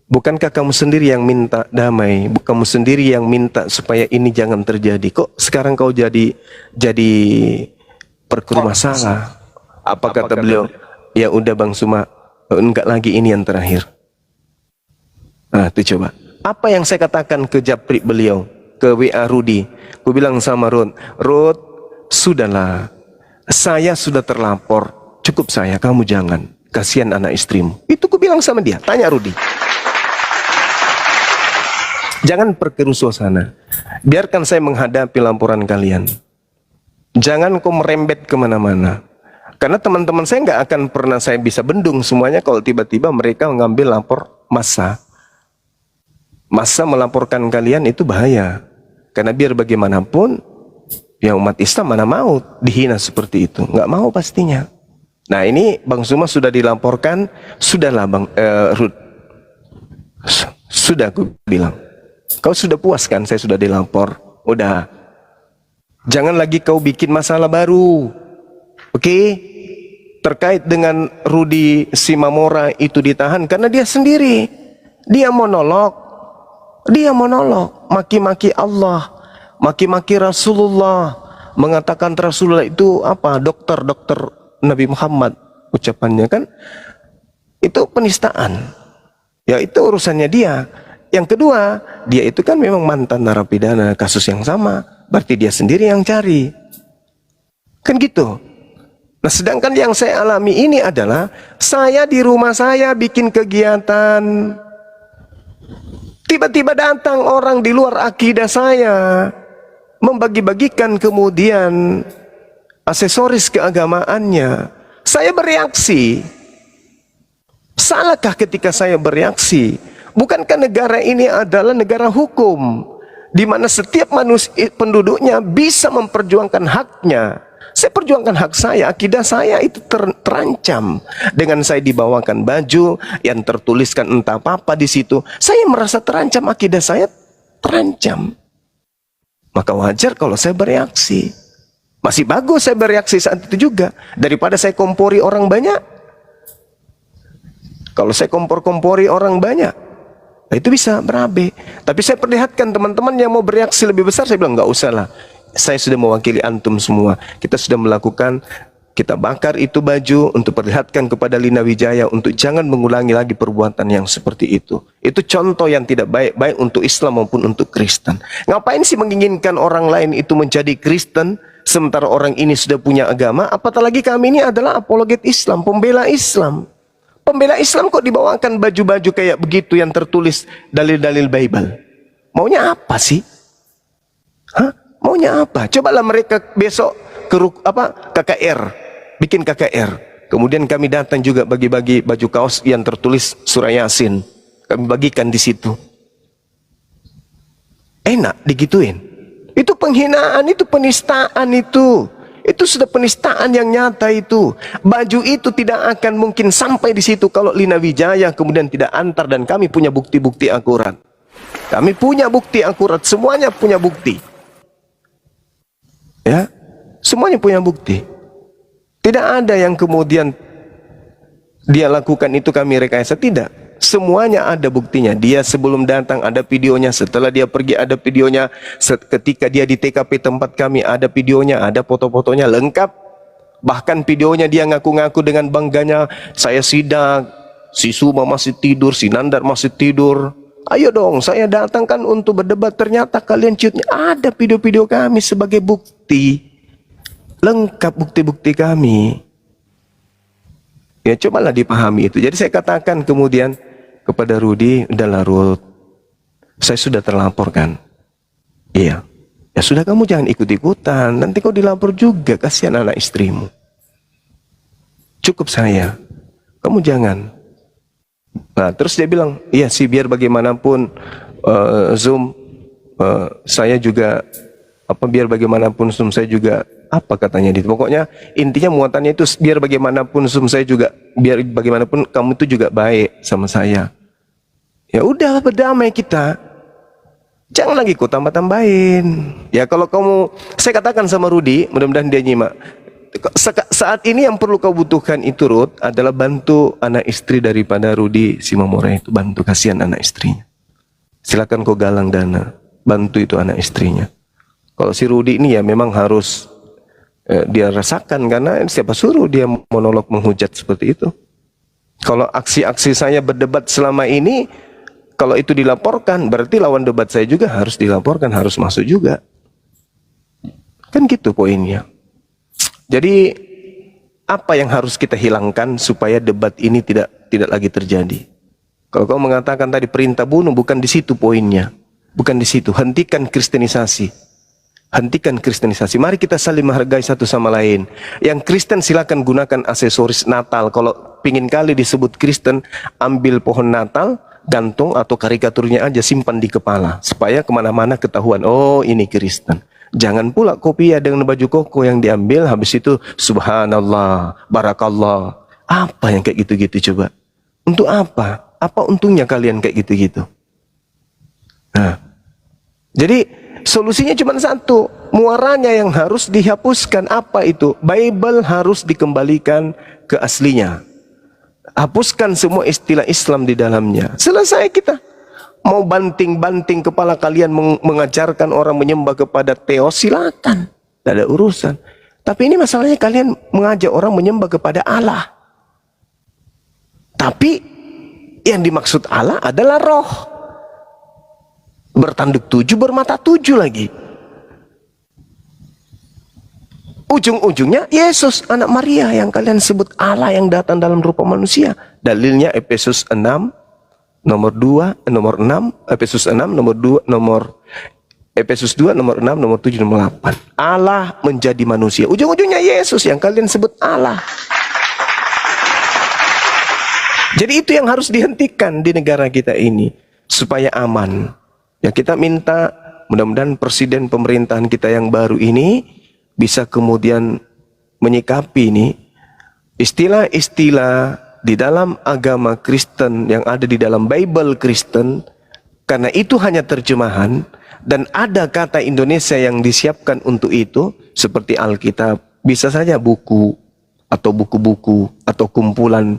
Bukankah kamu sendiri yang minta damai? Kamu sendiri yang minta supaya ini jangan terjadi. Kok sekarang kau jadi perkeruh masalah? Apa kata beliau? Ya udah Bang Suma, enggak lagi, ini yang terakhir. Nah, itu coba. Apa yang saya katakan ke japri beliau, ke WA Rudi, aku bilang sama Rud, sudahlah, saya sudah terlapor, cukup saya, kamu jangan, kasihan anak istrimu. Itu aku bilang sama dia, tanya Rudi. Jangan perkeruh suasana, biarkan saya menghadapi laporan kalian. Jangan kau merembet kemana-mana. Karena teman-teman saya nggak akan pernah saya bisa bendung semuanya kalau tiba-tiba mereka mengambil lapor massa. Masa melaporkan kalian itu bahaya. Karena biar bagaimanapun, yang umat Islam mana mau dihina seperti itu. Nggak mau pastinya. Nah ini Bang Suma sudah dilaporkan. Sudahlah Bang Ruth. Sudah aku bilang. Kau sudah puas kan saya sudah dilapor? Udah. Jangan lagi kau bikin masalah baru. Oke? terkait dengan Rudi Simamora itu ditahan karena dia sendiri. Dia monolog, maki-maki Allah, maki-maki Rasulullah, mengatakan Rasulullah itu apa? Dokter Nabi Muhammad, ucapannya kan. Itu penistaan. Ya itu urusannya dia. Yang kedua, dia itu kan memang mantan narapidana kasus yang sama, berarti dia sendiri yang cari. Kan gitu. Nah, sedangkan yang saya alami ini adalah saya di rumah saya bikin kegiatan, tiba-tiba datang orang di luar akidah saya, membagi-bagikan kemudian aksesoris keagamaannya. Saya bereaksi. Salahkah ketika saya bereaksi? Bukankah negara ini adalah negara hukum, di mana setiap manusia penduduknya bisa memperjuangkan haknya? Saya perjuangkan hak saya, akidah saya itu terancam dengan saya dibawakan baju yang tertuliskan entah apa di situ. Saya merasa terancam, akidah saya terancam. Maka wajar kalau saya bereaksi. Masih bagus saya bereaksi saat itu juga daripada saya kompori orang banyak. Kalau saya kompor-kompori orang banyak, nah itu bisa berabe. Tapi saya perlihatkan teman-teman yang mau bereaksi lebih besar, saya bilang nggak usah lah. Saya sudah mewakili antum semua. Kita sudah melakukan, kita bakar itu baju untuk perlihatkan kepada Lina Wijaya untuk jangan mengulangi lagi perbuatan yang seperti itu. Itu contoh yang tidak baik, baik untuk Islam maupun untuk Kristen. Ngapain sih menginginkan orang lain itu menjadi Kristen, sementara orang ini sudah punya agama? Apatah lagi kami ini adalah apologet Islam, pembela Islam. Pembela Islam kok dibawakan baju-baju kayak begitu yang tertulis dalil-dalil Bible? Maunya apa sih? Hah? Maunya apa? Cobalah mereka besok ke KKR, bikin KKR. Kemudian kami datang juga bagi-bagi baju kaos yang tertulis surah Yasin. Kami bagikan di situ. Enak digituin. Itu penghinaan, itu penistaan itu. Itu sudah penistaan yang nyata itu. Baju itu tidak akan mungkin sampai di situ kalau Lina Wijaya kemudian tidak antar, dan kami punya bukti-bukti akurat. Kami punya bukti akurat, semuanya punya bukti. Ya, semuanya punya bukti. Tidak ada yang kemudian dia lakukan itu kami rekayasa, tidak. Semuanya ada buktinya. Dia sebelum datang ada videonya, setelah dia pergi ada videonya, ketika dia di TKP tempat kami ada videonya, ada foto-fotonya lengkap. Bahkan videonya dia ngaku-ngaku dengan bangganya, saya sidak, si Suma masih tidur, si Nandar masih tidur. Ayo dong, saya datang kan untuk berdebat, ternyata kalian ciutnya. Ada video-video kami sebagai bukti. Lengkap bukti-bukti kami. Ya cobalah dipahami itu. Jadi saya katakan kemudian kepada Rudi, udahlah Rud, saya sudah terlaporkan. Iya. Ya sudah, kamu jangan ikut-ikutan. Nanti kau dilapor juga, kasihan anak istrimu. Cukup saya. Kamu jangan. Nah terus dia bilang, iya sih biar bagaimanapun Zoom saya juga biar bagaimanapun Zoom saya juga apa katanya itu. Pokoknya intinya muatannya itu biar bagaimanapun Zoom saya juga, biar bagaimanapun kamu itu juga baik sama saya. Ya udah berdamai kita. Jangan lagi kau tambah-tambahin. Ya kalau kamu, saya katakan sama Rudi, mudah-mudahan dia nyimak. Saat ini yang perlu kau butuhkan itu Ruth adalah bantu anak istri daripada Rudi Simamora itu, bantu, kasihan anak istrinya. Silakan kau galang dana, bantu itu anak istrinya. Kalau si Rudi ini ya memang harus dia rasakan, karena siapa suruh dia monolog menghujat seperti itu. Kalau aksi-aksi saya berdebat selama ini, kalau itu dilaporkan, berarti lawan debat saya juga harus dilaporkan, harus masuk juga. Kan gitu poinnya. Jadi apa yang harus kita hilangkan supaya debat ini tidak lagi terjadi? Kalau kau mengatakan tadi perintah bunuh, bukan di situ poinnya. Bukan di situ. Hentikan kristenisasi. Hentikan kristenisasi. Mari kita saling menghargai satu sama lain. Yang Kristen silakan gunakan aksesoris Natal. Kalau pingin kali disebut Kristen, ambil pohon Natal, gantung atau karikaturnya aja, simpan di kepala. Supaya kemana-mana ketahuan, oh ini Kristen. Jangan pula kopiah dengan baju koko yang diambil, habis itu subhanallah, barakallah. Apa yang kayak gitu-gitu coba? Untuk apa? Apa untungnya kalian kayak gitu-gitu? Nah, jadi solusinya cuma satu, muaranya yang harus dihapuskan. Apa itu? Bible harus dikembalikan ke aslinya. Hapuskan semua istilah Islam di dalamnya. Selesai kita. Mau banting-banting kepala kalian mengajarkan orang menyembah kepada Theos, silakan. Tidak ada urusan. Tapi ini masalahnya kalian mengajak orang menyembah kepada Allah. Tapi yang dimaksud Allah adalah roh. Bertanduk 7, bermata 7 lagi. Ujung-ujungnya Yesus anak Maria yang kalian sebut Allah yang datang dalam rupa manusia. Dalilnya Efesus 6 nomor 2 nomor 6, Efesus 6 nomor 2 nomor Efesus 2 nomor 6 nomor 7 nomor 8. Allah menjadi manusia. Ujung-ujungnya Yesus yang kalian sebut Allah. Jadi itu yang harus dihentikan di negara kita ini supaya aman. Ya, kita minta mudah-mudahan presiden pemerintahan kita yang baru ini bisa kemudian menyikapi ini istilah-istilah di dalam agama Kristen yang ada di dalam Bible Kristen, karena itu hanya terjemahan dan ada kata Indonesia yang disiapkan untuk itu seperti Alkitab, bisa saja buku atau buku-buku atau kumpulan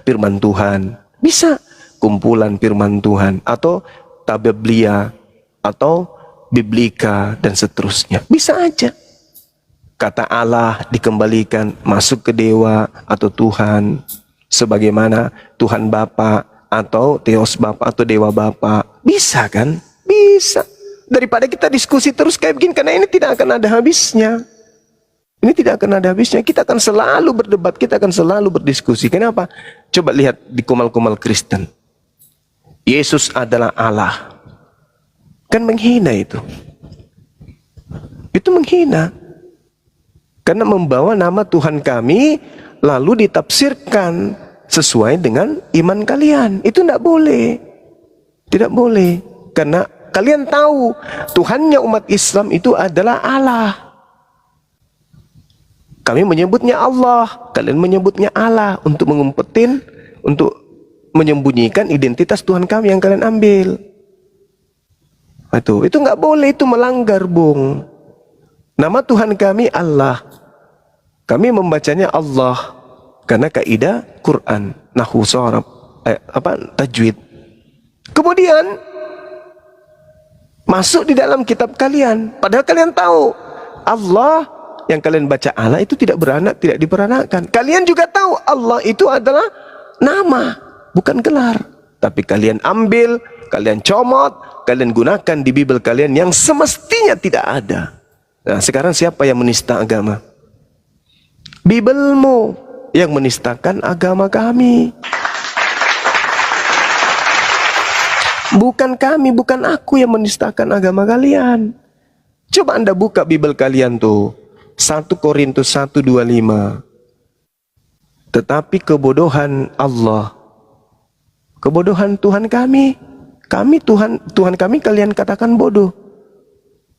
firman Tuhan, bisa kumpulan firman Tuhan atau Tabiblia atau Biblika dan seterusnya. Bisa aja. Kata Allah dikembalikan masuk ke dewa atau Tuhan. Sebagaimana Tuhan Bapa atau Theos Bapa atau Dewa Bapa. Bisa kan? Bisa. Daripada kita diskusi terus kayak begini. Karena ini tidak akan ada habisnya. Ini tidak akan ada habisnya. Kita akan selalu berdebat. Kita akan selalu berdiskusi. Kenapa? Coba lihat di kumal-kumal Kristen. Yesus adalah Allah. Kan menghina itu. Itu menghina. Karena membawa nama Tuhan kami lalu ditafsirkan sesuai dengan iman kalian. Itu tidak boleh. Tidak boleh. Karena kalian tahu Tuhannya umat Islam itu adalah Allah. Kami menyebutnya Allah. Kalian menyebutnya Allah. Untuk mengumpetin, untuk menyembunyikan identitas Tuhan kami yang kalian ambil. Itu nggak boleh, itu melanggar, Bung. Nama Tuhan kami Allah. Kami membacanya Allah karena kaidah Quran, nahwu sharaf, tajwid. Kemudian masuk di dalam kitab kalian. Padahal kalian tahu Allah yang kalian baca Allah itu tidak beranak, tidak diperanakkan. Kalian juga tahu Allah itu adalah nama, bukan gelar. Tapi kalian ambil, kalian comot, kalian gunakan di Bible kalian yang semestinya tidak ada. Nah, sekarang siapa yang menista agama? Biblemu yang menistakan agama kami. Bukan kami, bukan aku yang menistakan agama kalian. Coba Anda buka Bible kalian tuh. 1 Korintus 1:25. Tetapi kebodohan Allah, kebodohan Tuhan kami Tuhan kami kalian katakan bodoh.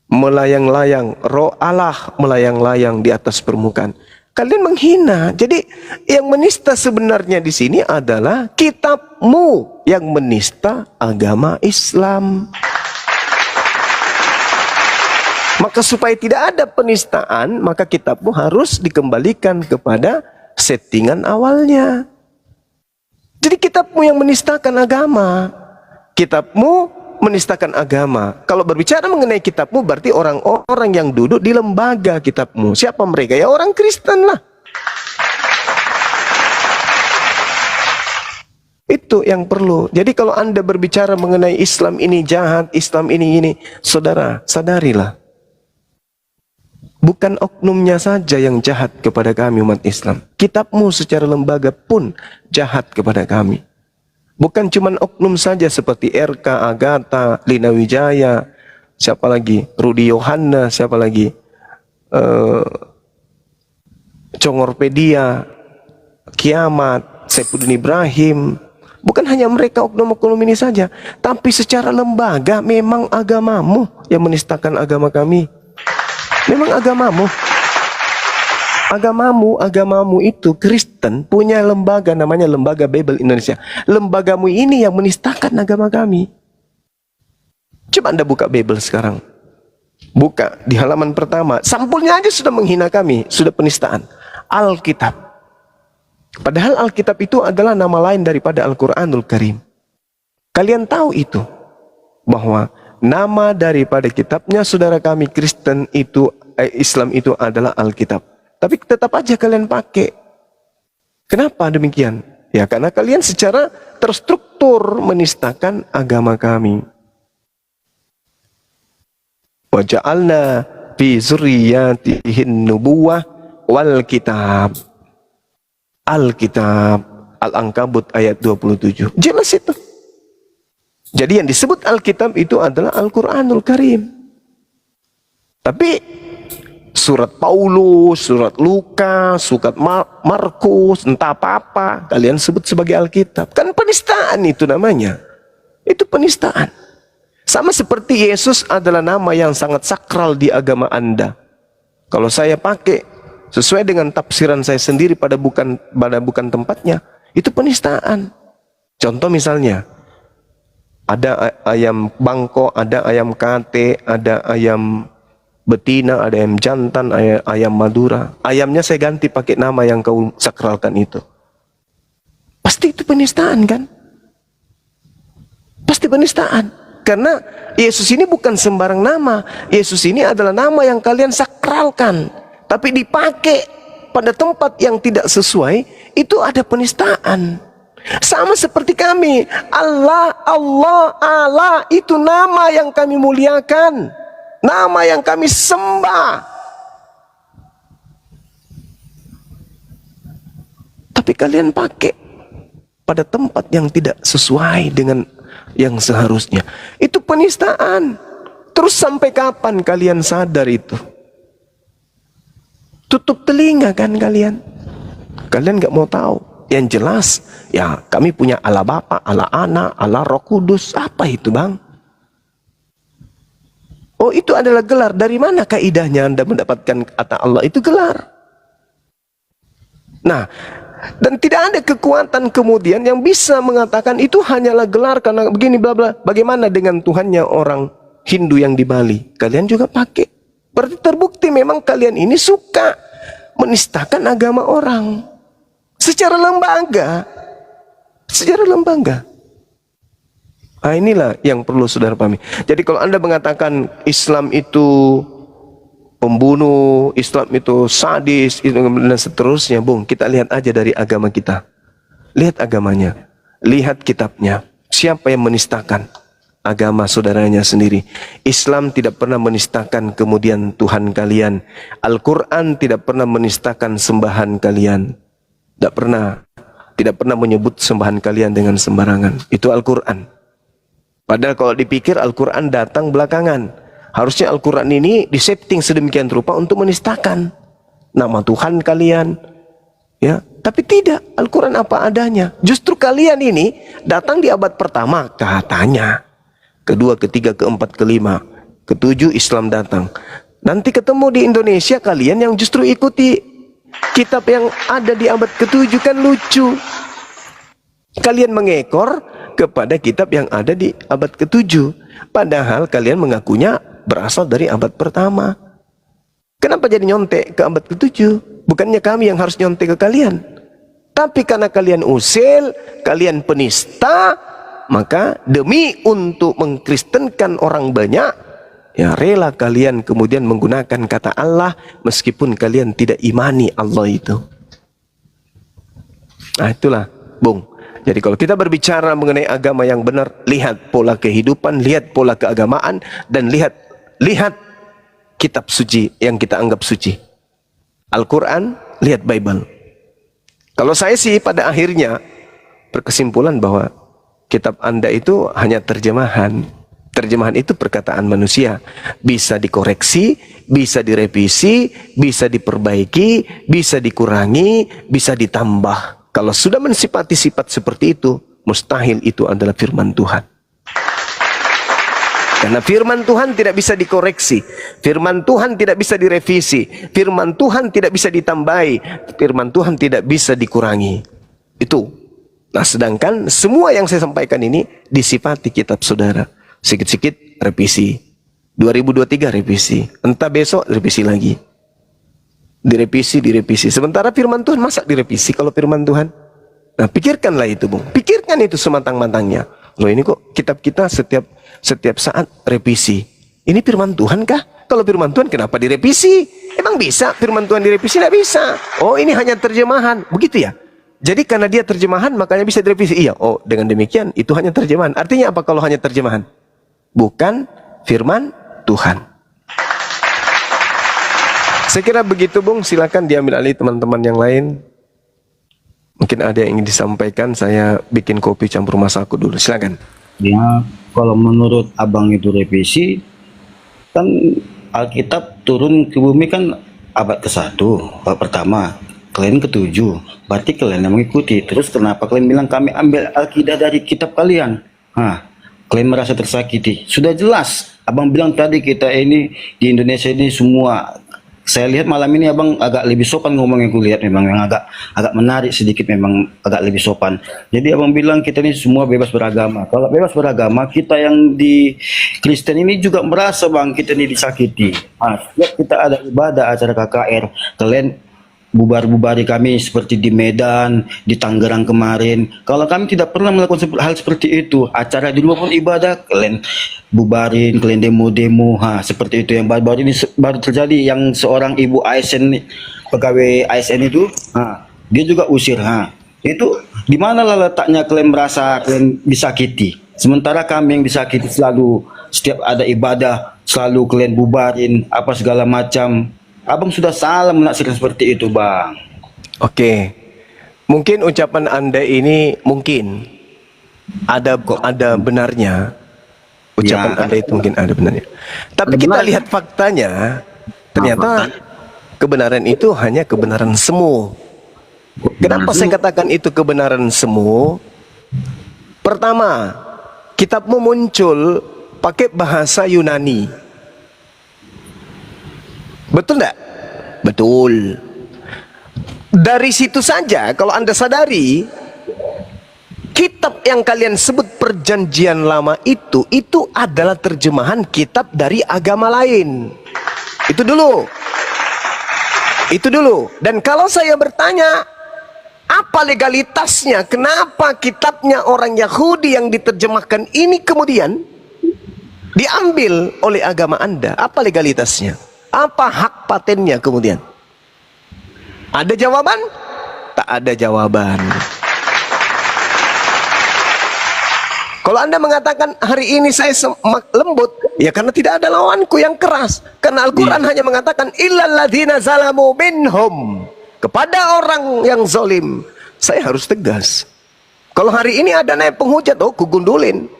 Melayang-layang, roh Allah melayang-layang di atas permukaan. Kalian menghina. Jadi yang menista sebenarnya di sini adalah kitabmu yang menista agama Islam. Maka supaya tidak ada penistaan, maka kitabmu harus dikembalikan kepada settingan awalnya. Jadi kitabmu yang menistakan agama. Kitabmu menistakan agama. Kalau berbicara mengenai kitabmu berarti orang-orang yang duduk di lembaga kitabmu. Siapa mereka? Ya orang Kristen lah. Itu yang perlu. Jadi kalau Anda berbicara mengenai Islam ini jahat, Islam ini, saudara, sadarilah. Bukan oknumnya saja yang jahat kepada kami umat Islam. Kitabmu secara lembaga pun jahat kepada kami. Bukan cuma oknum saja seperti RK, Agatha, Lina Wijaya, siapa lagi? Rudi Yohana, siapa lagi? Congorpedia, Kiamat, Saifuddin Ibrahim. Bukan hanya mereka oknum-oknum ini saja, tapi secara lembaga memang agamamu yang menistakan agama kami. Memang agamamu itu Kristen punya lembaga namanya Lembaga Bible Indonesia. Lembagamu ini yang menistakan agama kami. Coba Anda buka Bible sekarang. Buka di halaman pertama. Sampulnya aja sudah menghina kami, sudah penistaan. Alkitab. Padahal Alkitab itu adalah nama lain daripada Al-Quranul Karim. Kalian tahu itu, bahwa nama daripada kitabnya saudara kami Kristen itu, Islam itu adalah Alkitab. Tapi tetap aja kalian pakai. Kenapa demikian? Ya karena kalian secara terstruktur menistakan agama kami. Wa ja'alna fi zurriyatihin nubuwah wal kitab. Alkitab, Al-Ankabut ayat 27. Jelas itu. Jadi yang disebut Alkitab itu adalah Al-Quranul Karim. Tapi surat Paulus, surat Lukas, surat Markus, entah apa-apa, kalian sebut sebagai Alkitab. Kan penistaan itu namanya. Itu penistaan. Sama seperti Yesus adalah nama yang sangat sakral di agama Anda. Kalau saya pakai sesuai dengan tafsiran saya sendiri pada bukan tempatnya, itu penistaan. Contoh misalnya, ada ayam bangkok, ada ayam kate, ada ayam betina, ada ayam jantan, ayam Madura. Ayamnya saya ganti pakai nama yang kau sakralkan itu. Pasti itu penistaan kan? Pasti penistaan. Karena Yesus ini bukan sembarang nama. Yesus ini adalah nama yang kalian sakralkan. Tapi dipakai pada tempat yang tidak sesuai, itu ada penistaan. Sama seperti kami. Allah, itu nama yang kami muliakan. Nama yang kami sembah. Tapi kalian pakai pada tempat yang tidak sesuai dengan yang seharusnya. Itu penistaan. Terus sampai kapan kalian sadar itu? Tutup telinga kan kalian? Kalian nggak mau tahu. Yang jelas, ya kami punya Allah Bapa, Allah Anak, Allah Roh Kudus. Apa itu bang? Oh itu adalah gelar. Dari mana kaidahnya Anda mendapatkan kata Allah itu gelar? Nah, dan tidak ada kekuatan kemudian yang bisa mengatakan itu hanyalah gelar karena begini bla bla. Bagaimana dengan Tuhannya orang Hindu yang di Bali? Kalian juga pakai. Berarti terbukti memang kalian ini suka menistakan agama orang secara lembaga. Secara lembaga. Nah inilah yang perlu saudara pahami. Jadi kalau Anda mengatakan Islam itu pembunuh, Islam itu sadis, dan seterusnya, bung, kita lihat aja dari agama kita. Lihat agamanya, lihat kitabnya. Siapa yang menistakan agama saudaranya sendiri? Islam tidak pernah menistakan kemudian Tuhan kalian. Al-Quran tidak pernah menistakan sembahan kalian. Tidak pernah menyebut sembahan kalian dengan sembarangan. Itu Al-Quran. Padahal kalau dipikir Al-Quran datang belakangan. Harusnya Al-Quran ini disetting sedemikian rupa untuk menistakan nama Tuhan kalian. Ya, tapi tidak. Al-Quran apa adanya. Justru kalian ini datang di abad pertama katanya. Kedua, ketiga, keempat, kelima, ketujuh Islam datang. Nanti ketemu di Indonesia kalian yang justru ikuti kitab yang ada di abad ketujuh, kan lucu. Kalian mengekor kepada kitab yang ada di abad ketujuh. Padahal kalian mengakunya berasal dari abad pertama. Kenapa jadi nyontek ke abad ketujuh? Bukannya kami yang harus nyontek ke kalian. Tapi karena kalian usil, kalian penista, maka demi untuk mengkristenkan orang banyak, ya rela kalian kemudian menggunakan kata Allah meskipun kalian tidak imani Allah itu. Nah itulah, bung. Jadi kalau kita berbicara mengenai agama yang benar, lihat pola kehidupan, lihat pola keagamaan, dan lihat kitab suci yang kita anggap suci. Al-Quran, lihat Bible. Kalau saya sih pada akhirnya berkesimpulan bahwa kitab Anda itu hanya terjemahan. Terjemahan itu perkataan manusia. Bisa dikoreksi, bisa direvisi, bisa diperbaiki, bisa dikurangi, bisa ditambah. Kalau sudah mensifati sifat seperti itu, mustahil itu adalah firman Tuhan. Karena firman Tuhan tidak bisa dikoreksi, firman Tuhan tidak bisa direvisi, firman Tuhan tidak bisa ditambahi, firman Tuhan tidak bisa dikurangi. Itu. Nah sedangkan semua yang saya sampaikan ini disifati kitab saudara. Sikit-sikit revisi. 2023 revisi. Entah besok revisi lagi. Direvisi. Sementara firman Tuhan masa direvisi kalau firman Tuhan? Nah, pikirkanlah itu, Bung. Pikirkan itu sematang-matangnya. Loh, ini kok kitab kita setiap saat revisi. Ini firman Tuhan kah? Kalau firman Tuhan kenapa direvisi? Emang bisa firman Tuhan direvisi? Tidak bisa. Oh, ini hanya terjemahan. Begitu ya? Jadi karena dia terjemahan makanya bisa direvisi. Iya. Oh, dengan demikian itu hanya terjemahan. Artinya apa kalau hanya terjemahan? Bukan firman Tuhan. Saya kira begitu, Bung. Silakan diambil alih teman-teman yang lain. Mungkin ada yang ingin disampaikan. Saya bikin kopi campur masaku dulu. Silakan. Ya, kalau menurut abang itu revisi, kan Alkitab turun ke bumi kan abad ke-1, abad pertama. Kalian ke-7, berarti kalian yang mengikuti. Terus kenapa kalian bilang kami ambil Alkitab dari kitab kalian? Kalian merasa tersakiti. Sudah jelas, abang bilang tadi kita ini di Indonesia ini semua. Saya lihat malam ini abang agak lebih sopan ngomongnya, aku lihat memang yang agak menarik sedikit, memang agak lebih sopan. Jadi abang bilang kita ini semua bebas beragama. Kalau bebas beragama, kita yang di Kristen ini juga merasa bang kita ini disakiti. Setiap kita ada ibadah acara KKR, kalian bubar-bubari kami seperti di Medan, di Tangerang kemarin. Kalau kami tidak pernah melakukan hal seperti itu, acara di luar pun ibadah, kalian bubarin, kalian demo-demo, seperti itu. Yang baru-baru ini baru terjadi, yang seorang ibu ASN, pegawai ASN itu, dia juga usir. Itu di mana letaknya kalian merasa kalian disakiti? Sementara kami yang disakiti selalu, setiap ada ibadah, selalu kalian bubarin, apa segala macam. Abang sudah salah menafsirkan seperti itu, bang. Oke. Mungkin ucapan Anda ini mungkin ada benarnya. Ucapan Ya. Anda itu mungkin ada benarnya. Tapi kita lihat faktanya, ternyata kebenaran itu hanya kebenaran semu. Kenapa saya katakan itu kebenaran semu? Pertama, kitabmu muncul pakai bahasa Yunani. Betul enggak? Betul. Dari situ saja kalau Anda sadari, kitab yang kalian sebut perjanjian lama itu adalah terjemahan kitab dari agama lain. Itu dulu. Dan kalau saya bertanya, apa legalitasnya? Kenapa kitabnya orang Yahudi yang diterjemahkan ini kemudian diambil oleh agama Anda? Apa legalitasnya? Apa hak patennya kemudian? Ada jawaban? Tak ada jawaban. Kalau Anda mengatakan hari ini saya lembut, ya karena tidak ada lawanku yang keras. Karena Al-Quran hanya mengatakan illal ladzina zalamu minhum. Kepada orang yang zalim, saya harus tegas. Kalau hari ini ada naik penghujat, kugundulin.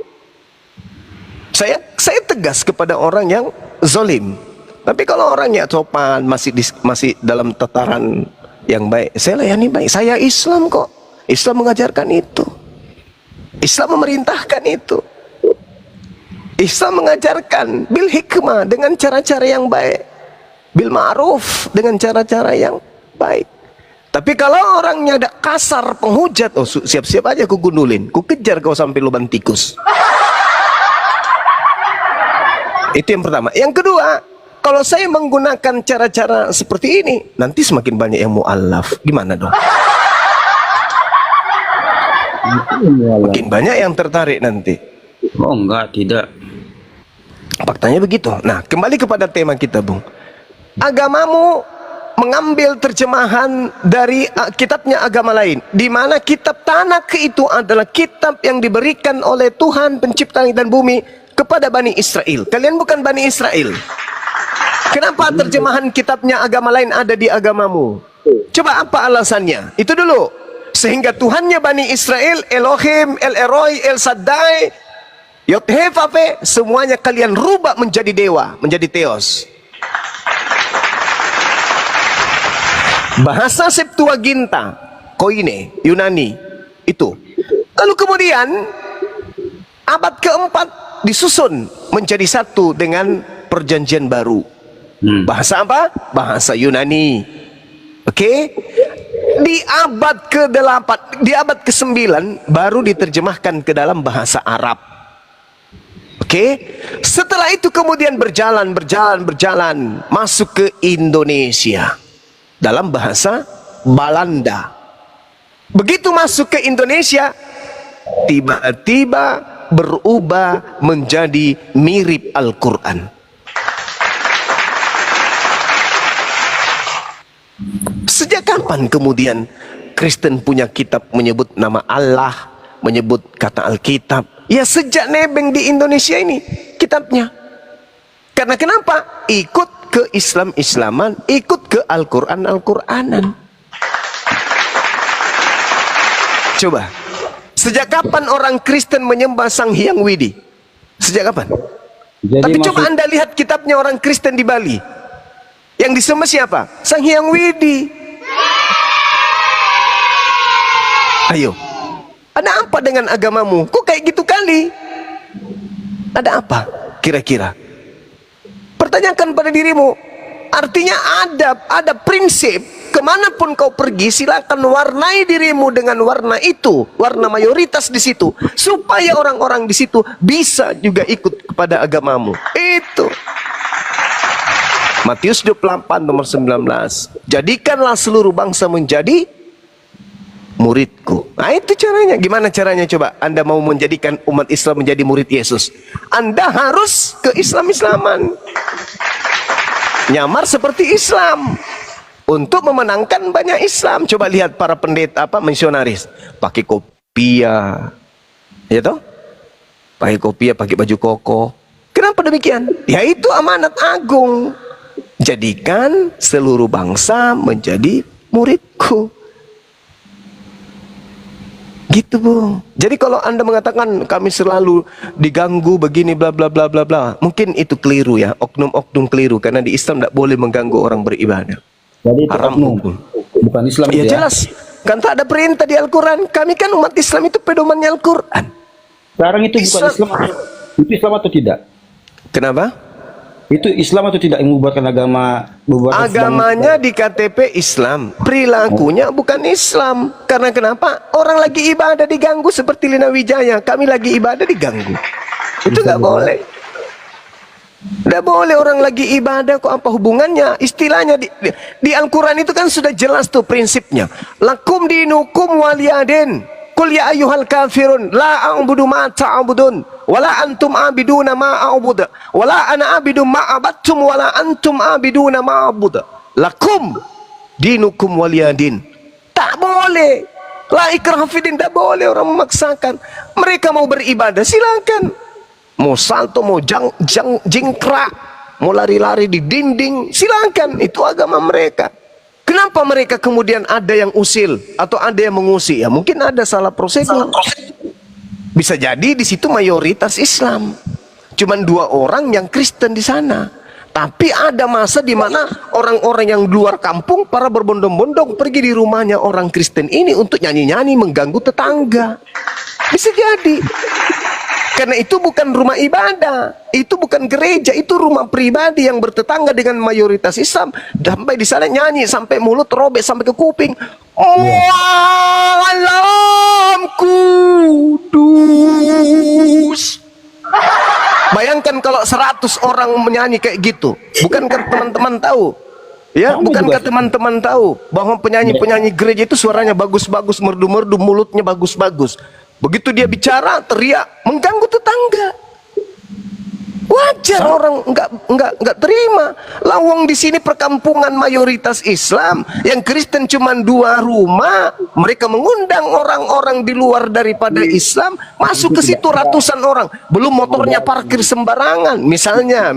Saya tegas kepada orang yang zalim. Tapi kalau orangnya sopan, masih dalam tataran yang baik, saya layani baik. Saya Islam kok. Islam mengajarkan itu. Islam memerintahkan itu. Islam mengajarkan bil hikmah, dengan cara-cara yang baik. Bil ma'ruf, dengan cara-cara yang baik. Tapi kalau orangnya ada kasar, penghujat, siap-siap aja ku gundulin. Ku kejar kau sampai lubang tikus. Itu yang pertama. Yang kedua, kalau saya menggunakan cara-cara seperti ini, nanti semakin banyak yang mu'alaf. Gimana dong? Makin banyak yang tertarik nanti. Oh enggak, tidak. Faktanya begitu. Nah, kembali kepada tema kita, Bung. Agamamu mengambil terjemahan dari kitabnya agama lain, di mana kitab Tanakh itu adalah kitab yang diberikan oleh Tuhan pencipta langit dan bumi kepada Bani Israel. Kalian bukan Bani Israel. Kenapa terjemahan kitabnya agama lain ada di agamamu? Coba apa alasannya? Itu dulu. Sehingga Tuhannya Bani Israel, Elohim, El Eroi, El Shaddai, Yod-Heh-Vav-Heh, semuanya kalian rubah menjadi dewa, menjadi theos. Bahasa Septuaginta, Koine, Yunani, itu. Lalu kemudian, abad keempat disusun menjadi satu dengan perjanjian baru. Bahasa apa? Bahasa Yunani. Oke? Di abad ke-8, di abad ke-9 baru diterjemahkan ke dalam bahasa Arab. Oke, setelah itu kemudian berjalan masuk ke Indonesia dalam bahasa Belanda. Begitu masuk ke Indonesia, tiba-tiba berubah menjadi mirip Al-Quran. Sejak kapan kemudian Kristen punya kitab menyebut nama Allah, menyebut kata Alkitab? Ya sejak nebeng di Indonesia ini kitabnya. Karena kenapa? Ikut ke Islam-Islaman, ikut ke Al-Quran-Al-Quranan. Coba, sejak kapan orang Kristen menyembah Sang Hyang Widi? Sejak kapan? Jadi Tapi coba Anda lihat kitabnya orang Kristen di Bali. Yang disembah siapa? Sang Hyang Widi. Ayo, ada apa dengan agamamu? Kok kayak gitu kali? Ada apa kira-kira? Pertanyakan pada dirimu. Artinya ada prinsip. Kemanapun kau pergi, silakan warnai dirimu dengan warna itu, warna mayoritas di situ, supaya orang-orang di situ bisa juga ikut kepada agamamu. Itu Matius 28 nomor 19. Jadikanlah seluruh bangsa menjadi muridku. Nah itu caranya. Gimana caranya coba? Anda mau menjadikan umat Islam menjadi murid Yesus, Anda harus ke Islam-Islaman, nyamar seperti Islam untuk memenangkan banyak Islam. Coba lihat para pendeta misionaris pakai kopiah, ya toh? Pakai kopiah, pakai baju koko. Kenapa demikian? Ya itu amanat agung. Jadikan seluruh bangsa menjadi muridku. Gitu, Bung. Jadi kalau Anda mengatakan kami selalu diganggu begini bla bla bla bla bla, mungkin itu keliru ya, oknum-oknum keliru, karena di Islam tidak boleh mengganggu orang beribadah. Jadi itu Haram oknum, hukum. bukan Islam Ya itu ya. jelas. Kan tak ada perintah di Al-Quran. Kami kan umat Islam itu pedomannya Al-Quran. Sekarang itu bukan Islam. Islam. Itu Islam atau tidak? Kenapa? Itu Islam atau tidak yang membubarkan agama? Agamanya di KTP Islam, perilakunya bukan Islam. Karena kenapa? Orang lagi ibadah diganggu seperti Lina Wijaya. Kami lagi ibadah diganggu. Itu nggak boleh. Nggak boleh orang lagi ibadah kok, apa hubungannya? Istilahnya di Al-Quran itu kan sudah jelas tuh prinsipnya. Lakum dinukum waliyadin. Qul ya ayyuhal kafirun la a'budu ma ta'budun wala antum abiduna ma a'budu wala ana abidu ma abattum wala antum abiduna ma a'budu. Lakum dinukum waliyadin. Tak boleh. La ikrah fidin, tak boleh orang memaksakan. Mereka mau beribadah silakan. Mau salto, mau jingkrak, mau lari-lari di dinding, silakan. Itu agama mereka. Kenapa mereka kemudian ada yang usil atau ada yang mengusik? Ya mungkin ada salah prosedur. Bisa jadi di situ mayoritas Islam. Cuman 2 orang yang Kristen di sana. Tapi ada masa di mana orang-orang yang luar kampung para berbondong-bondong pergi di rumahnya orang Kristen ini untuk nyanyi-nyanyi mengganggu tetangga. Bisa jadi. Karena itu bukan rumah ibadah, itu bukan gereja, itu rumah pribadi yang bertetangga dengan mayoritas Islam. Sampai di sana nyanyi sampai mulut robek sampai ke kuping. Alam kudus. Bayangkan kalau 100 orang menyanyi kayak gitu. Bukankah teman-teman tahu? Ya, bukankah teman-teman tahu bahwa penyanyi-penyanyi gereja itu suaranya bagus-bagus, merdu-merdu, mulutnya bagus-bagus. Begitu dia bicara, teriak, mengganggu tetangga. Wajar orang enggak terima. Lawang di sini perkampungan mayoritas Islam, yang Kristen cuma 2 rumah. Mereka mengundang orang-orang di luar daripada Islam masuk ke situ ratusan orang. Belum motornya parkir sembarangan. Misalnya.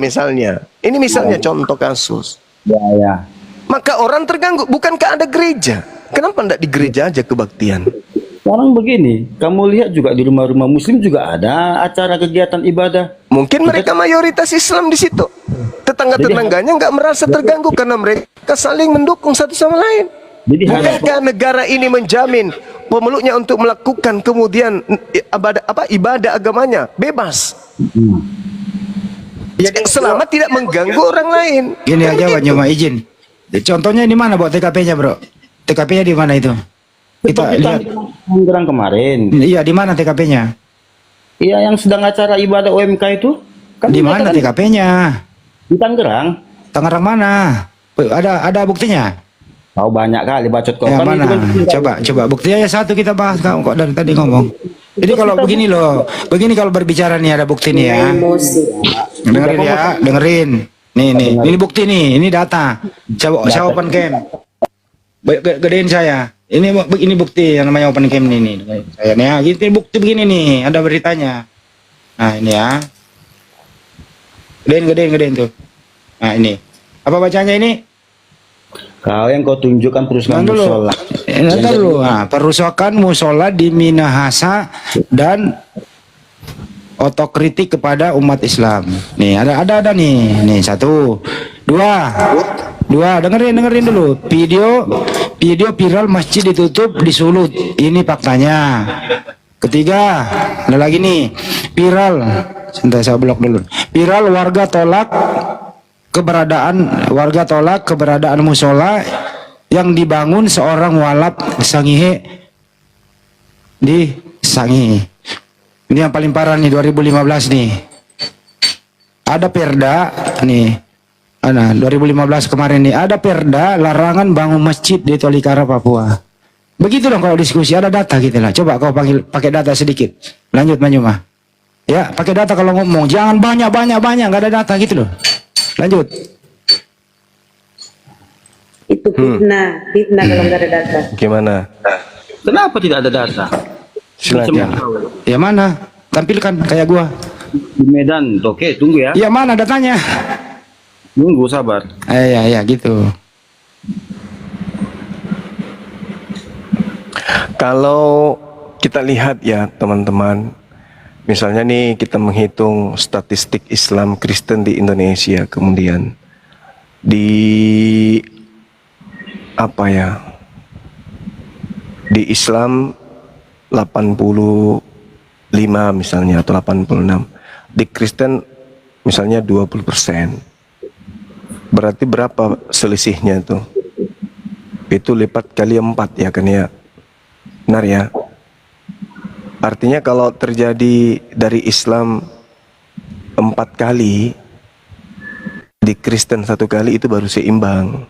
Ini misalnya contoh kasus. Ya. Maka orang terganggu. Bukankah ada gereja? Kenapa enggak di gereja aja kebaktian? Sekarang begini, kamu lihat juga di rumah-rumah Muslim juga ada acara kegiatan ibadah. Mungkin mereka mayoritas Islam di situ. Tetangga-tetangganya nggak merasa terganggu karena mereka saling mendukung satu sama lain. Jadi Bukankah negara ini menjamin pemeluknya untuk melakukan kemudian ibadah agamanya bebas? Jadi selama tidak mengganggu orang lain. Gini Kan aja Pak, begitu. cuma izin. Contohnya di mana buat TKP-nya, Bro? TKP-nya di mana itu? Kita seperti lihat. Tangerang kemarin. Iya, di mana TKP-nya? Iya, yang sedang acara ibadah OMK itu kan Di mana menyatakan TKP-nya? di Tangerang. Tangerang mana? Ada buktinya? Tahu banyak kali bacot kau. Yang Kan mana? itu kan Coba buktinya ya satu kita bahas, kamu kok dari tadi ngomong. Jadi kalau begini loh, begini kalau berbicara nih ada bukti nih ya. Emosi. Dengerin ya, dengerin. Nih, ini bukti nih, ini data. Saya open cam. Gedein saya. Ini bukti yang namanya open cam nih. Saya nih ya, ini bukti begini nih, ada beritanya. Nah ini ya. Gedein tuh. Nah ini. Apa bacanya ini? kau yang kau tunjukkan perusahaan Nanti dulu. musola. Nanti dulu. Nah, perusakan musola di Minahasa dan otokritik kepada umat Islam. Nih ada nih. Nih satu, dua. Dengerin dulu. Video viral masjid ditutup disulut. Ini faktanya. Ketiga, ada lagi nih. Viral. Sebentar saya blok dulu. Viral warga tolak keberadaan musola yang dibangun seorang walap Sangihe di Sangihe. Ini yang paling parah nih 2015 nih. Ada perda nih. 2015 kemarin nih ada perda larangan bangun masjid di Tolikara Papua. Begitu dong kalau diskusi ada data gitu lah. Coba kau pakai data sedikit. Lanjut Manyuma. Ya, pakai data kalau ngomong. Jangan banyak nggak ada data gitu loh. Lanjut. Itu fitnah kalau nggak ada data. Gimana? Kenapa tidak ada data? Silakan. Ya mana? Tampilkan kayak gua. Di Medan, oke, tunggu ya. Ya mana datanya? Tunggu, sabar. Ya gitu. Kalau kita lihat ya teman-teman, misalnya nih kita menghitung statistik Islam Kristen di Indonesia, kemudian di apa ya? Di Islam 85 misalnya atau 86. Di Kristen misalnya 20%. Berarti berapa selisihnya tuh? Itu lipat kali 4 ya kan ya? Benar ya? Artinya kalau terjadi dari Islam 4 kali, di Kristen 1 kali itu baru seimbang.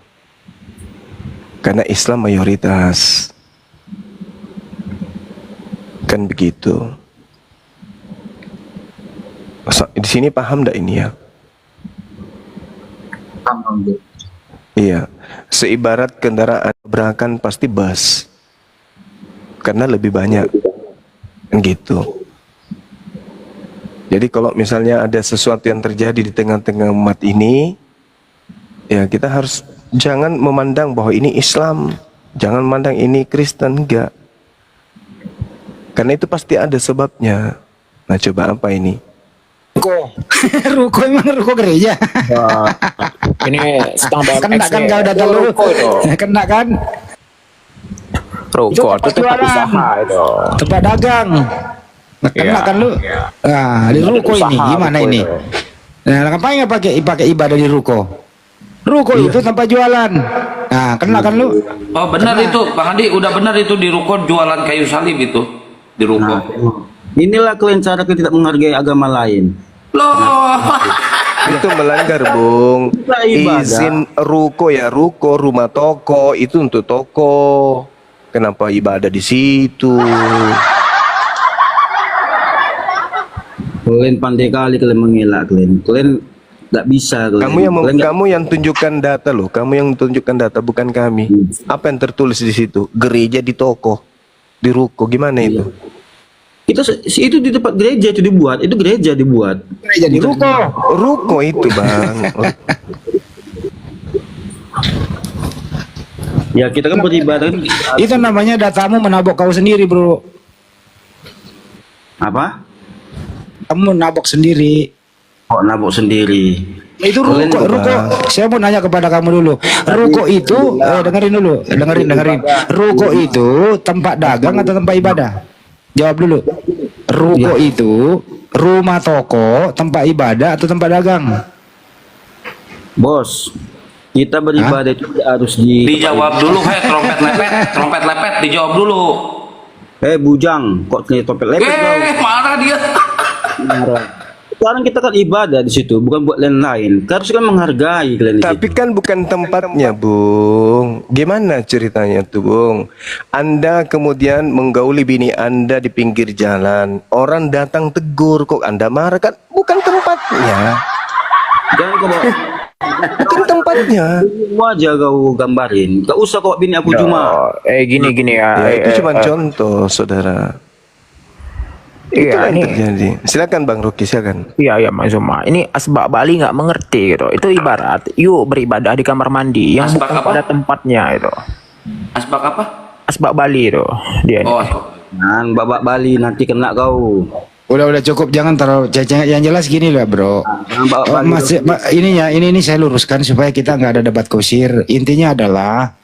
Karena Islam mayoritas. Kan begitu. Di sini paham enggak ini ya? Iya. Seibarat kendaraan tabrakan pasti bus. Karena lebih banyak. Gitu. Jadi kalau misalnya ada sesuatu yang terjadi di tengah-tengah umat ini, ya kita harus jangan memandang bahwa ini Islam, jangan memandang ini Kristen, enggak. Karena itu pasti ada sebabnya. Nah coba apa ini? Ruko emang ruko gereja. Ini standar Kena kan kau data lu. Kena kan? Ruko itu tempat usaha itu. Tempat dagang. Kena kan lu? Nah, di ruko ini gimana ini? Nah, ngapain nggak pakai ibadah di ruko? Ruko itu tempat jualan. Nah, kena kan lu? Oh benar itu, Bang Andi udah benar itu di ruko jualan kayu salib itu di ruko. Nah, inilah kalian cara kita tidak menghargai agama lain. Loh. Itu melanggar, Bung. Ibadah. Izin ruko ya, ruko rumah toko itu untuk toko. Kenapa ibadah di situ? Kalian pandai kali kalian mengelak kalian nggak bisa kalian. Kamu yang tunjukkan data loh. Kamu yang tunjukkan data, bukan kami. Apa yang tertulis di situ? Gereja di toko, di ruko, gimana itu? Itu di tempat gereja itu dibuat, itu gereja dibuat. Gereja di ruko. Ruko itu, Bang. Ya kita kan beribadah. Itu namanya datamu menabok kau sendiri, bro. Apa? Kamu nabok sendiri. Kok nabok sendiri? Itu ruko. Saya mau nanya kepada kamu dulu. Ruko itu, dengerin dulu, dengerin. Ruko itu tempat dagang atau tempat ibadah? Jawab dulu. Ruko itu rumah toko, tempat ibadah atau tempat dagang? Bos, kita beribadah itu harus Dijawab dulu, trompet lepet dijawab dulu. Bujang, kok trompet lepet kau? Marah dia. Sekarang kita kan ibadah di situ, bukan buat lain-lain. Kita harus kan menghargai kalian di Tapi situ. kan bukan tempatnya, Bung. Gimana ceritanya tuh, Bung? Anda kemudian menggauli bini Anda di pinggir jalan. Orang datang tegur, kok Anda marah? Kan bukan tempatnya. Jangan kau bawa Bukan tempatnya. semua aja kau gambarin. Gak usah kau bini aku cuma. Gini ya. Ya, itu cuma contoh, saudara. Itulah Iya, yang ini terjadi. Silakan Bang Rocky, silakan. iya Mas Zuma. Ini asbak Bali nggak mengerti gitu. Itu ibarat yuk beribadah di kamar mandi yang Asbak bukan apa? pada tempatnya itu. Asbak apa? Asbak Bali itu dia. Oh, Jangan babak Bali nanti kena kau. Udah cukup, jangan terlalu ceceng. Yang jelas gini lah bro. Jangan babak Oh, Bali. ini saya luruskan supaya kita nggak ada debat kusir. Intinya adalah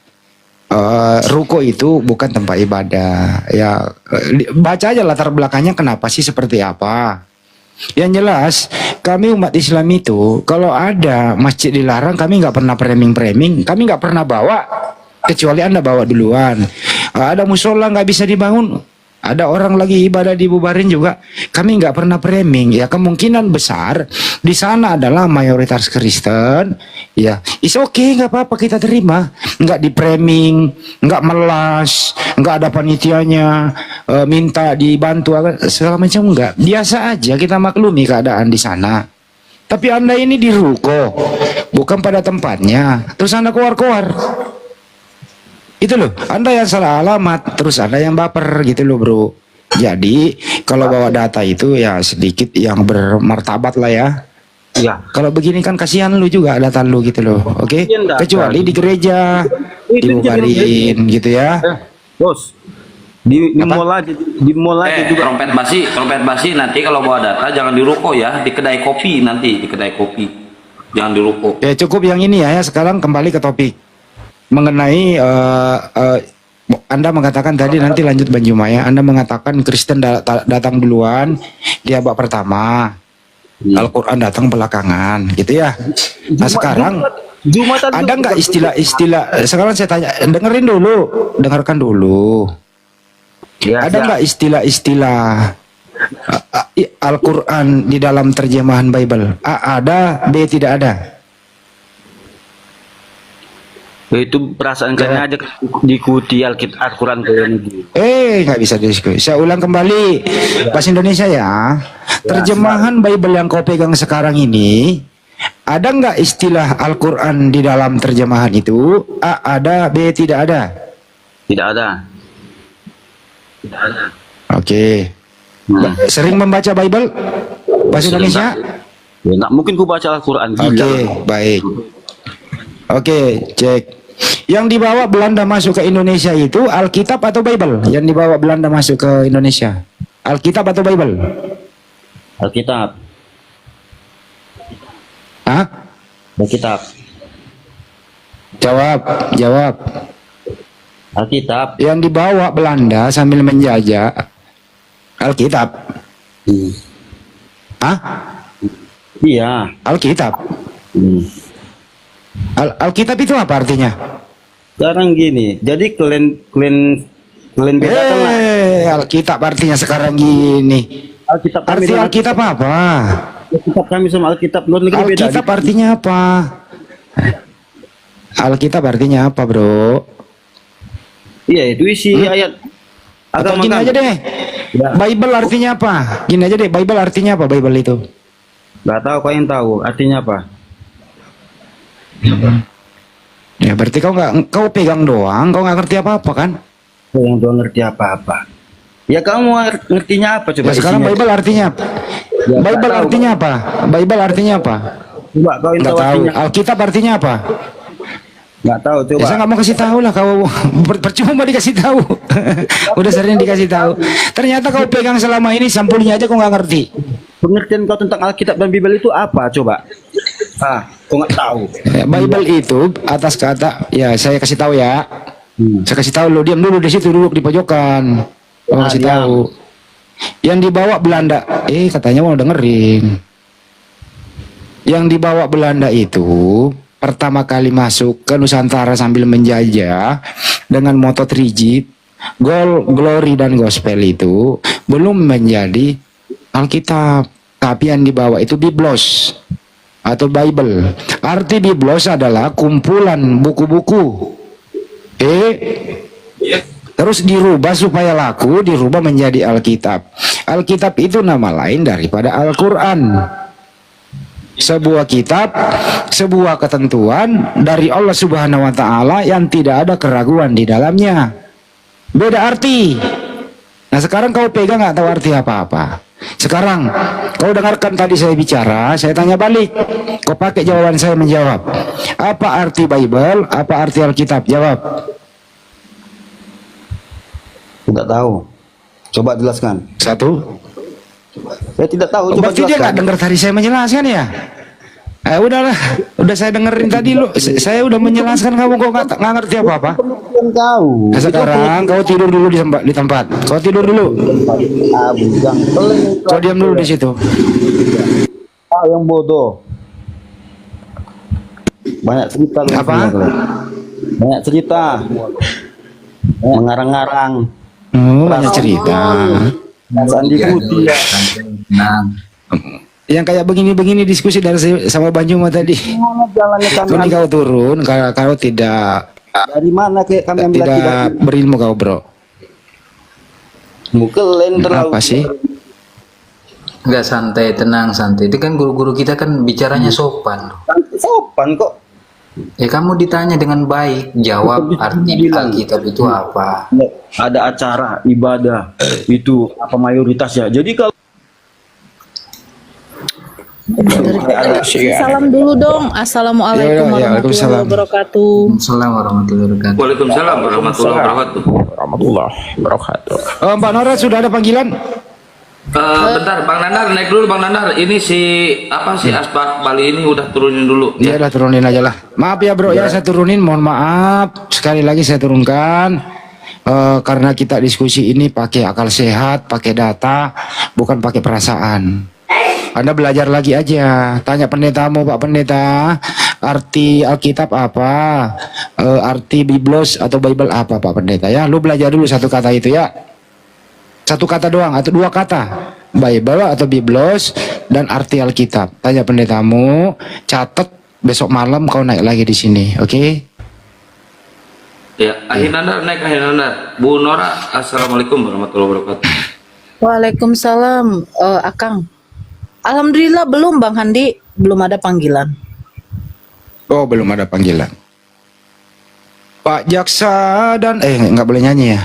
ruko itu bukan tempat ibadah. Ya baca aja latar belakangnya kenapa sih seperti apa. Yang jelas kami umat Islam itu kalau ada masjid dilarang kami nggak pernah framing, kami nggak pernah bawa kecuali Anda bawa duluan. Ada musola nggak bisa dibangun, ada orang lagi ibadah dibubarin juga, kami nggak pernah framing. Ya kemungkinan besar di sana adalah mayoritas Kristen. Ya, is okay, nggak apa-apa, kita terima. Nggak di framing, nggak melas, nggak ada panitianya, minta dibantu segala macam, nggak. Biasa aja, kita maklumi keadaan di sana. Tapi Anda ini di ruko, bukan pada tempatnya. Terus Anda keluar-keluar. Itu loh, Anda yang salah alamat, terus Anda yang baper gitu loh bro. Jadi kalau bawa data itu ya sedikit yang bermartabat lah ya. Iya. Kalau begini kan kasihan lu juga data lu gitu loh, oke? Kasihan data. Kecuali di gereja dibubarin gitu ya. Bos. Di mall aja juga. trompet basi nanti kalau bawa data jangan di ruko ya, di kedai kopi nanti, di kedai kopi. Jangan di ruko. Ya cukup yang ini ya. Sekarang kembali ke topik mengenai Anda mengatakan tadi, nanti lanjut Bang Juma ya. Anda mengatakan Kristen datang duluan, dia bab pertama, Al-Quran datang belakangan, gitu ya. Nah sekarang ada nggak istilah-istilah? Sekarang saya tanya, dengarkan dulu. Ya, Ada nggak istilah-istilah Al-Quran di dalam terjemahan Bible? A ada, B tidak ada. Itu perasaan kalian aja diikuti Al-Quran kalian itu. Nggak bisa diskusi. Saya ulang kembali bahasa Indonesia ya. Terjemahan Bible yang kau pegang sekarang ini, ada nggak istilah Al-Quran di dalam terjemahan itu? A ada, B tidak ada. Tidak ada. Tidak ada. Oke. Sering membaca Bible bahasa Indonesia? Ya, nggak mungkin ku baca Al-Quran. Oke, baik. Oke, cek. Yang dibawa Belanda masuk ke Indonesia itu Alkitab atau Bible? Yang dibawa Belanda masuk ke Indonesia, Alkitab atau Bible? Alkitab. Hah? Alkitab. Jawab. Alkitab. Yang dibawa Belanda sambil menjajah Alkitab. Hah? Iya. Alkitab. Alkitab itu apa artinya? Sekarang gini, jadi kalian bedakan lah. Alkitab artinya sekarang gini. Alkitab kami Arti dengan Alkitab apa? Alkitab kami sama Alkitab luar negeri beda. Alkitab artinya apa? Alkitab artinya apa, bro? Iya, itu isi ayat Atau agama gini kami. aja deh. Ya. Bible artinya apa? Gini aja deh, Bible artinya apa Bible itu? Gak tahu, kau yang tahu artinya apa? Ya berarti kau pegang doang, kau nggak ngerti apa-apa kan? Kau yang doang ngerti apa-apa. Ya kamu ngertinya apa coba? Ya sekarang isinya? Bible artinya apa? Ya, Bible nggak tahu. artinya apa? Bible artinya apa? Coba kau yang Nggak tahu tahu. artinya. Alkitab artinya apa? Nggak tahu, Ya, coba. saya nggak mau kasih tahu lah, kau percuma dikasih tahu. Udah sering dikasih tahu. Ternyata kau pegang selama ini sampulnya aja kau nggak ngerti. Pengertian kau tentang Alkitab dan Bible itu apa coba? Kau nggak tahu. Ya, Bible itu atas kata, ya saya kasih tahu ya. Saya kasih tahu lo, diam dulu di situ, duduk di pojokan. Kau kasih diam. tahu. Yang dibawa Belanda, katanya mau dengerin. Yang dibawa Belanda itu pertama kali masuk ke Nusantara sambil menjajah dengan moto 3G, Glory dan Gospel itu belum menjadi Alkitab. tapi yang dibawa itu biblos atau Bible. Arti biblos adalah kumpulan buku-buku. Terus dirubah supaya laku, dirubah menjadi Alkitab. Alkitab itu nama lain daripada Al-Quran. Sebuah kitab, sebuah ketentuan dari Allah Subhanahu wa Ta'ala yang tidak ada keraguan di dalamnya. Beda arti. Nah sekarang kau pegang nggak tahu arti apa-apa. Sekarang kau dengarkan tadi saya bicara, saya tanya balik. Kau pakai jawaban saya menjawab. Apa arti Bible? Apa arti Alkitab? Jawab. Tidak tahu. Coba jelaskan. Satu. Saya tidak tahu. Coba Berarti dia jelaskan. nggak dengar tadi saya menjelaskan ya? Udahlah, udah saya dengerin tadi lu. Saya udah menjelaskan, kamu kok nggak ngerti apa-apa. Belum tahu. Nah, sekarang kau tidur dulu di tempat. Kau tidur dulu. Bukan. Kau diam dulu di situ. Yang bodoh. Banyak cerita. lu. Apa? Banyak cerita. Mengarang-ngarang. Banyak cerita. Sandi putih ya. Yang kayak begini-begini diskusi dari sama Banjuma tadi. Jalannya kami Ini kau turun, kalau tidak dari mana kayak kami ambil tidak berilmu kau bro. Mukelen terlalu. Apa sih? Enggak, santai, tenang, santai. Itu kan guru-guru kita kan bicaranya sopan. Sopan kok. Kamu ditanya dengan baik, jawab arti Alkitab itu apa. Ada acara ibadah itu apa mayoritasnya. Jadi kalau Salam dulu dong. Assalamualaikum Ya, warahmatullahi wabarakatuh. Assalamualaikum warahmatullahi wabarakatuh. Waalaikumsalam warahmatullahi wabarakatuh. Warahmatullahi wabarakatuh. Mbak Nora sudah ada panggilan? Bentar, Bang Nandar, naik dulu Bang Nandar. Ini si Asbak Bali ini udah turunin dulu. Ya udah turunin aja lah. Maaf ya bro ya, saya turunin. Mohon maaf. Sekali lagi saya turunkan. Karena kita diskusi ini pakai akal sehat, pakai data, bukan pakai perasaan. Anda belajar lagi aja. Tanya pendetamu, Pak Pendeta, arti Alkitab apa? Arti Biblos atau Bible apa, Pak Pendeta ya? Lu belajar dulu satu kata itu ya. Satu kata doang atau dua kata. Bible atau Biblos dan arti Alkitab. Tanya pendetamu, catat besok malam kau naik lagi di sini, oke? Ya, Akhir Nandar naik Akhir Nandar. Bu Nora, assalamualaikum warahmatullahi wabarakatuh. Waalaikumsalam, Akang. Alhamdulillah belum Bang Handi, belum ada panggilan. Oh, belum ada panggilan. Pak Jaksa dan nggak boleh nyanyi ya.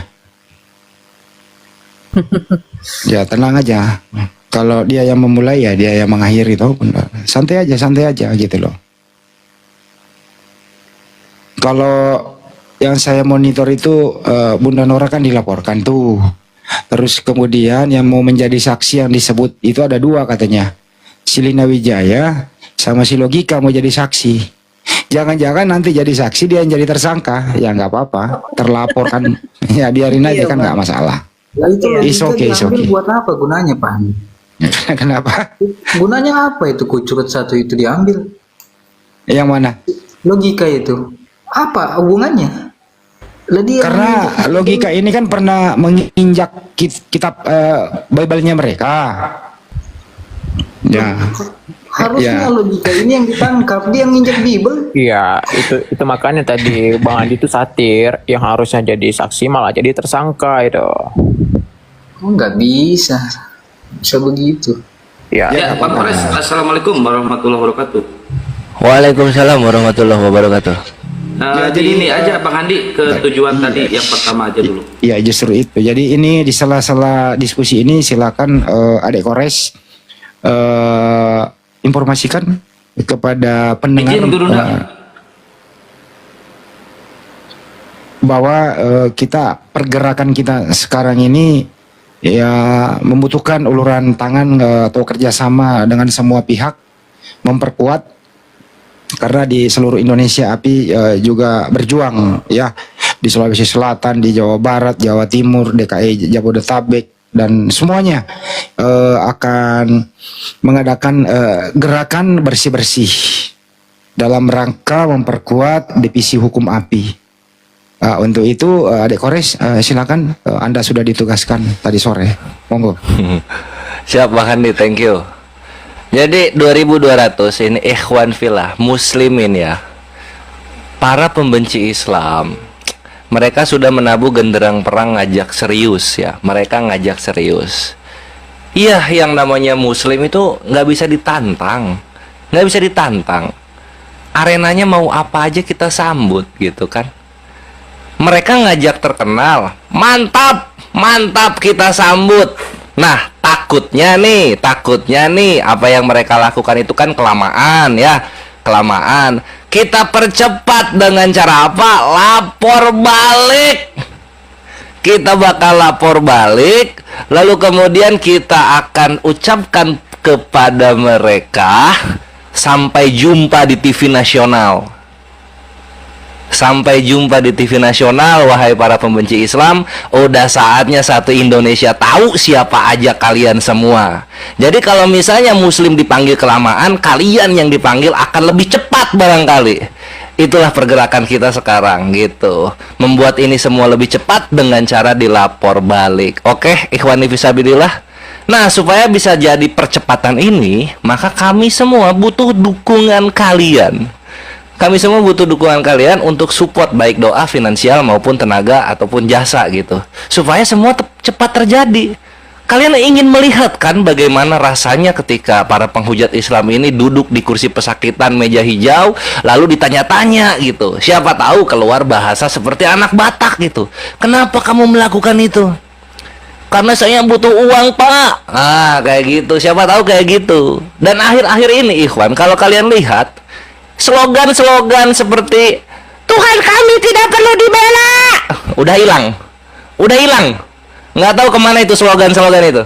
Ya tenang aja. Kalau dia yang memulai ya dia yang mengakhiri toh. Santai aja gitu loh. Kalau yang saya monitor itu Bunda Nora kan dilaporkan tuh. Terus kemudian yang mau menjadi saksi yang disebut itu ada dua katanya. Si Lina Wijaya sama si Logika mau jadi saksi. Jangan-jangan nanti jadi saksi dia yang jadi tersangka. Ya nggak apa-apa. Terlapor kan. Ya biarin aja kan nggak masalah. Itu It's okay, it's okay. buat apa gunanya, Pak? Kenapa? Gunanya apa itu kucurat satu itu diambil? Yang mana? Logika itu. Apa hubungannya? Karena logika ini kan pernah menginjak kitab Bible-nya mereka. Ya. Harusnya logika ini yang ditangkap, dia yang nginjak Bible. Iya, itu makanya tadi Bang Andi itu satir, yang harusnya jadi saksi malah jadi tersangka itu. Oh, nggak bisa begitu. Ya, Ya, Pak Pres, assalamualaikum warahmatullahi wabarakatuh. Waalaikumsalam warahmatullahi wabarakatuh. Jadi ini aja Bang Handi ke tujuan tadi yang pertama aja dulu. Iya justru itu. Jadi ini di sela-sela diskusi ini silakan Adik Kores informasikan kepada pendengar Izin dulu, bahwa kita pergerakan kita sekarang ini ya membutuhkan uluran tangan atau kerjasama dengan semua pihak memperkuat. Karena di seluruh Indonesia API juga berjuang ya di Sulawesi Selatan, di Jawa Barat, Jawa Timur, DKI Jabodetabek dan semuanya akan mengadakan gerakan bersih-bersih dalam rangka memperkuat divisi hukum API. Untuk itu Adik Kores silakan Anda sudah ditugaskan tadi sore. Monggo. Siap Bang Handi, thank you. Jadi 2200 ini ikhwan fillah muslimin ya. Para pembenci Islam, mereka sudah menabuh genderang perang ngajak serius ya. Mereka ngajak serius. Iya, yang namanya muslim itu nggak bisa ditantang. Nggak bisa ditantang. Arenanya mau apa aja kita sambut gitu kan. Mereka ngajak terkenal, mantap, mantap kita sambut. Nah, takutnya nih apa yang mereka lakukan itu kan kelamaan ya, kelamaan. Kita percepat dengan cara apa? Lapor balik. Kita bakal lapor balik, lalu kemudian kita akan ucapkan kepada mereka sampai jumpa di TV nasional. Sampai jumpa di TV nasional, wahai para pembenci Islam. Udah saatnya satu Indonesia tahu siapa aja kalian semua. Jadi kalau misalnya muslim dipanggil kelamaan, kalian yang dipanggil akan lebih cepat barangkali. Itulah pergerakan kita sekarang gitu. Membuat ini semua lebih cepat dengan cara dilapor balik. Oke, ikhwani fisabilillah. Nah, supaya bisa jadi percepatan ini, maka kami semua butuh dukungan kalian. Kami semua butuh dukungan kalian untuk support baik doa, finansial maupun tenaga ataupun jasa gitu. Supaya semua cepat terjadi. Kalian ingin melihat kan bagaimana rasanya ketika para penghujat Islam ini duduk di kursi pesakitan meja hijau lalu ditanya-tanya gitu. Siapa tahu keluar bahasa seperti anak Batak gitu. Kenapa kamu melakukan itu? Karena saya butuh uang, Pak. Ah, kayak gitu. Siapa tahu kayak gitu. Dan akhir-akhir ini ikhwan, kalau kalian lihat slogan-slogan seperti Tuhan kami tidak perlu dibela udah hilang, nggak tahu kemana itu slogan-slogan itu.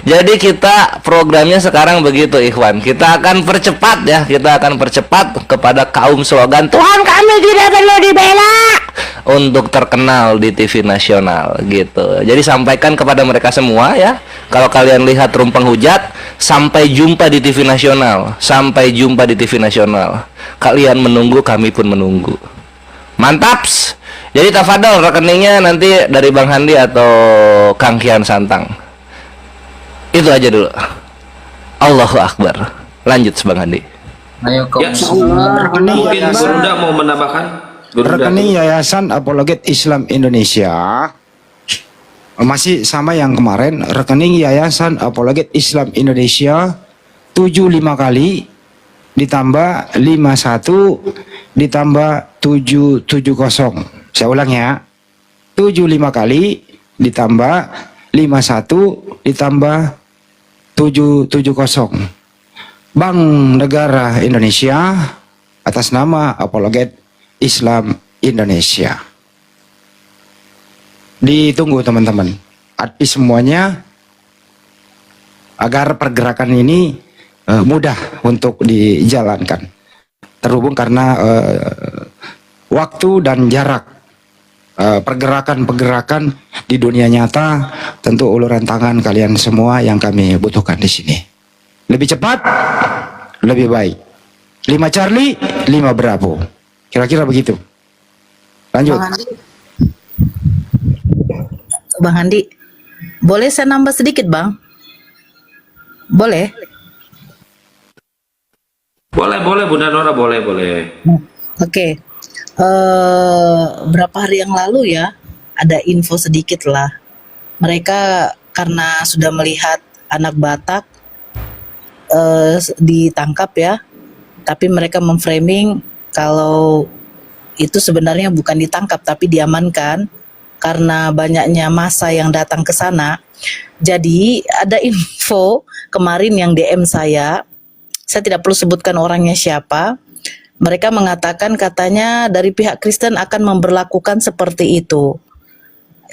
Jadi kita programnya sekarang begitu ikhwan, kita akan percepat ya, kita akan percepat kepada kaum slogan Tuhan kami tidak perlu dibela untuk terkenal di TV nasional gitu. Jadi sampaikan kepada mereka semua ya, kalau kalian lihat Rum Penghujat, sampai jumpa di TV nasional, sampai jumpa di TV nasional. Kalian menunggu, kami pun menunggu. Mantaps. Jadi tafadhol rekeningnya nanti dari Bang Handi atau Kang Kian Santang. Itu aja dulu. Allahu Akbar. Lanjut Bang Handi. Ayo kau. Ya, mungkin Gurunda mau menambahkan. Rekening Yayasan Apologet Islam Indonesia masih sama yang kemarin. Rekening Yayasan Apologet Islam Indonesia 75 kali ditambah 51 ditambah 770. Saya ulang ya. 75 kali ditambah 51 ditambah 770. Bank Negara Indonesia atas nama Apologet Islam Indonesia. Ditunggu teman-teman. Arti semuanya agar pergerakan ini mudah untuk dijalankan. Terhubung karena waktu dan jarak pergerakan-pergerakan di dunia nyata, tentu uluran tangan kalian semua yang kami butuhkan di sini. Lebih cepat, lebih baik. 5 Charlie, 5 Bravo. Kira-kira begitu. Lanjut. Bang Handi, boleh saya nambah sedikit, Bang? Boleh? Boleh Bunda Nora, boleh. Oke. Berapa hari yang lalu ya, ada info sedikit lah. Mereka karena sudah melihat anak Batak ditangkap ya, tapi mereka memframing kalau itu sebenarnya bukan ditangkap tapi diamankan karena banyaknya massa yang datang ke sana. Jadi ada info kemarin yang DM saya tidak perlu sebutkan orangnya siapa. Mereka mengatakan katanya dari pihak Kristen akan memberlakukan seperti itu.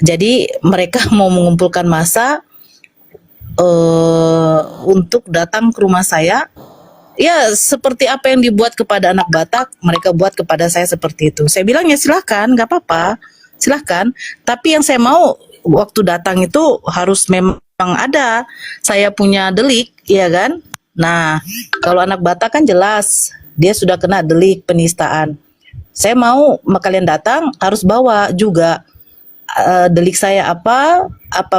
Jadi mereka mau mengumpulkan massa untuk datang ke rumah saya. Ya seperti apa yang dibuat kepada anak Batak, mereka buat kepada saya seperti itu. Saya bilang ya silahkan, gak apa-apa, silahkan. Tapi yang saya mau waktu datang itu harus memang ada, saya punya delik, ya kan? Nah, kalau anak Batak kan jelas, dia sudah kena delik penistaan. Saya mau kalian datang harus bawa juga delik saya apa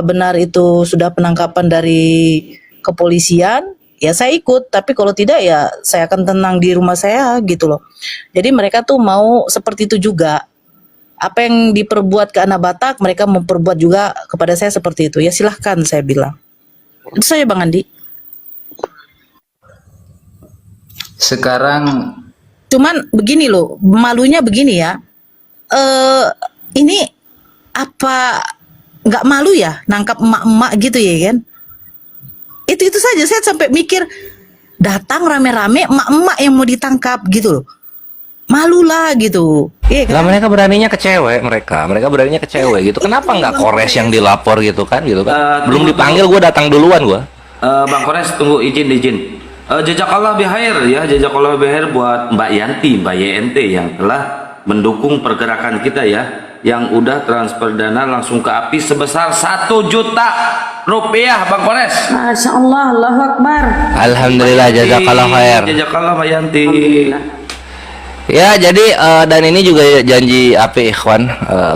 benar itu sudah penangkapan dari kepolisian, ya saya ikut. Tapi kalau tidak ya saya akan tenang di rumah saya gitu loh. Jadi mereka tuh mau seperti itu juga. Apa yang diperbuat ke anak Batak, mereka memperbuat juga kepada saya seperti itu. Ya silahkan saya bilang. Itu saja Bang Andi. Sekarang Cuman begini loh, malunya begini ya. Ini apa nggak malu ya nangkap emak-emak gitu ya kan? Itu saja saya sampai mikir, datang rame-rame emak-emak yang mau ditangkap gitu loh. Malulah gitu. Iya Lah kan? mereka beraninya ke cewek, mereka beraninya ke cewek gitu. Kenapa nggak Kores yang dilapor gitu kan? Belum dipanggil gue datang duluan gue. Bang Kores tunggu izin. Jazakallah bihair ya, jazakallah bihair buat Mbak YNT yang telah mendukung pergerakan kita ya, yang udah transfer dana langsung ke API sebesar 1 juta rupiah Bang Kores. Masya Allah, Allahu Akbar. Alhamdulillah, jazakallah khair. Jazakallah Mbak Yanti. Ya, jadi dan ini juga janji API Ikhwan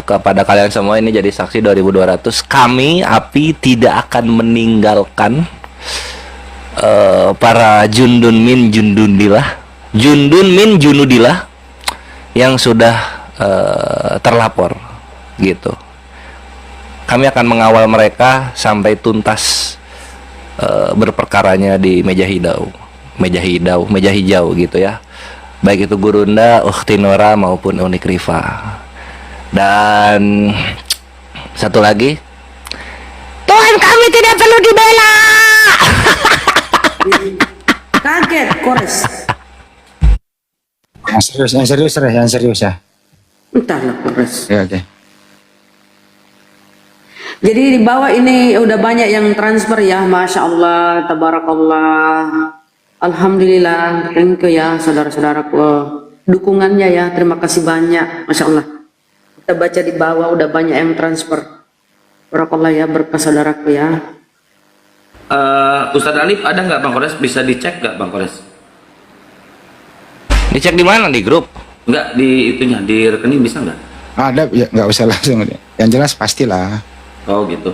kepada kalian semua, ini jadi saksi 2200. Kami API tidak akan meninggalkan para Jundun min Junudillah yang sudah terlapor gitu. Kami akan mengawal mereka sampai tuntas berperkaranya di meja hijau gitu ya. Baik itu Gurunda, Ukhti Nora maupun Unik Rifa. Dan satu lagi, Tuhan kami tidak perlu dibela. Kaget, Kores. Yang serius ya. Entahlah, Kores. Oke. Jadi di bawah ini udah banyak yang transfer ya, Masya Allah, Tabarakallah. Alhamdulillah, thank you ya saudara-saudaraku. Dukungannya ya, terima kasih banyak, Masya Allah. Kita baca di bawah udah banyak yang transfer. Barakallah ya, berkah saudaraku ya. Ustadz Alif ada nggak Bang Kores, bisa dicek nggak Bang Kores? Dicek di mana, di grup? Nggak di itunya, di rekening bisa nggak? Ada ya, nggak usah langsung. Yang jelas pastilah. Oh gitu.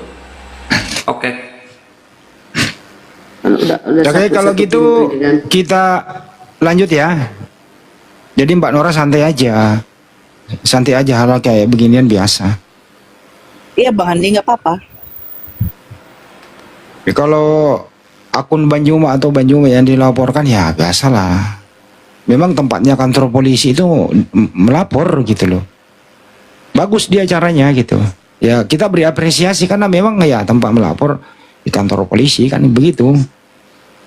Oke. Udah Oke, kalau satu-satu gitu pintu, kan? kita lanjut ya. Jadi Mbak Nora santai aja. Santai aja, hal kayak beginian biasa. Iya Bang Andi, nggak apa-apa. Ya, kalau akun Banjuma atau Banjuma yang dilaporkan ya biasalah. Memang tempatnya kantor polisi itu melapor gitu loh. Bagus dia caranya gitu. Ya kita beri apresiasi karena memang ya tempat melapor di kantor polisi kan begitu.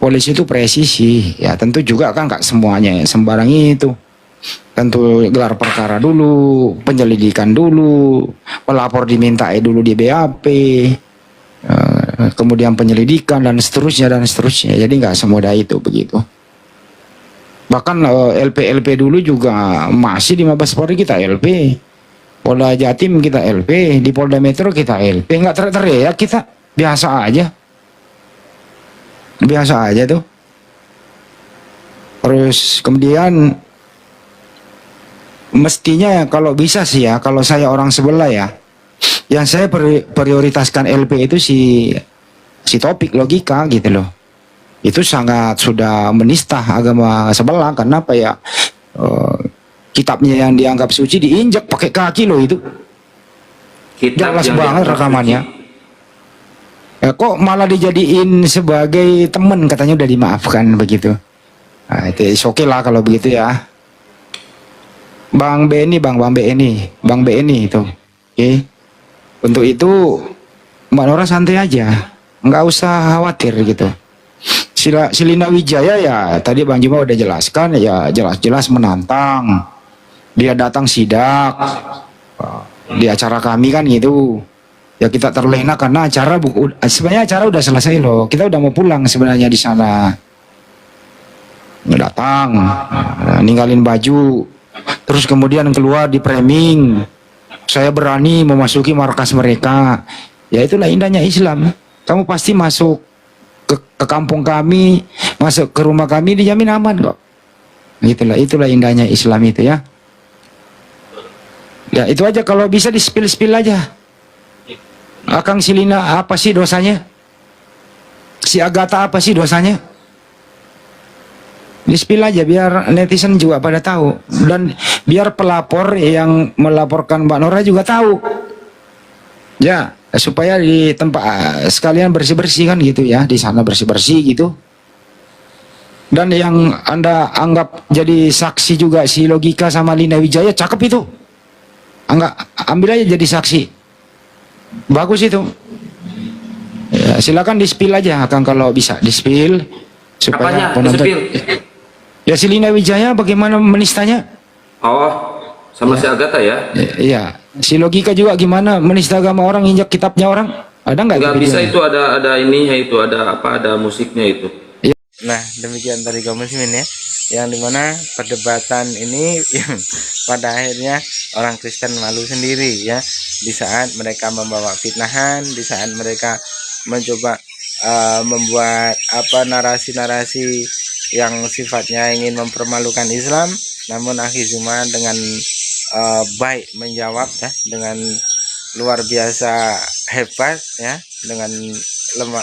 Polisi itu presisi. Ya tentu juga kan nggak semuanya sembarang itu. Tentu gelar perkara dulu, penyelidikan dulu, pelapor diminta dulu di BAP, kemudian penyelidikan dan seterusnya. Jadi nggak semudah itu begitu. Bahkan LP dulu juga masih di Mabes Polri kita LP, Polda Jatim kita LP, di Polda Metro kita LP, nggak teriak kita, biasa aja tuh. Terus kemudian mestinya ya kalau bisa sih ya, kalau saya orang sebelah ya, yang saya prioritaskan LP itu si topik logika gitu loh. Itu sangat sudah menista agama sebelah karena apa ya, kitabnya yang dianggap suci diinjak pakai kaki loh itu. Kitab Jelas yang banget dianggap rekamannya. suci. Ya, kok malah dijadiin sebagai teman, katanya udah dimaafkan begitu. Nah, itu oke lah kalau begitu ya. Bang BNI itu. Oke. Untuk itu Mbak Nora santai aja, nggak usah khawatir gitu. Silina Wijaya ya tadi Bang Juma udah jelaskan ya, jelas-jelas menantang. Dia datang sidak di acara kami kan gitu. Ya kita terlena karena sebenarnya acara udah selesai loh. Kita udah mau pulang sebenarnya di sana. Datang, ninggalin baju, terus kemudian keluar di framing. Saya berani memasuki markas mereka. Ya itulah indahnya Islam. Kamu pasti masuk ke kampung kami, masuk ke rumah kami dijamin aman kok. Itulah indahnya Islam itu ya. Ya itu aja, kalau bisa di spill aja. Akang Silina apa sih dosanya? Si Agatha apa sih dosanya? Di-spill aja biar netizen juga pada tahu, dan biar pelapor yang melaporkan Mbak Nora juga tahu. Ya, supaya di tempat sekalian bersih-bersih kan gitu ya, di sana bersih-bersih gitu. Dan yang Anda anggap jadi saksi juga si Logika sama Lina Wijaya, cakep itu. Ambil aja jadi saksi. Bagus itu. Ya, silakan di-spill aja Kang kalau bisa di-spill supaya Apanya? penonton. Di-spill? Ya si Lina Wijaya bagaimana menistanya? Oh, sama si Agatha ya? Iya. Si Logika juga gimana menista agama orang, injak kitabnya orang? Ada nggak? Nggak itu bisa, videonya? itu ada ininya, itu ada musiknya itu. Nah, demikian tadi kaum muslimin ya, yang dimana perdebatan ini yang pada akhirnya orang Kristen malu sendiri ya, di saat mereka membawa fitnahan, di saat mereka mencoba membuat narasi-narasi yang sifatnya ingin mempermalukan Islam, namun akhir zaman dengan baik menjawab ya, dengan luar biasa hebat ya, dengan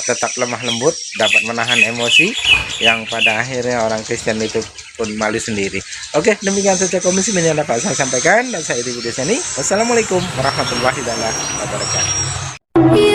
tetap lemah lembut, dapat menahan emosi yang pada akhirnya orang Kristen itu pun malu sendiri. Oke, demikian saja kaum muslimin yang dapat saya sampaikan, dan saya di video ini. Wassalamualaikum warahmatullahi wabarakatuh.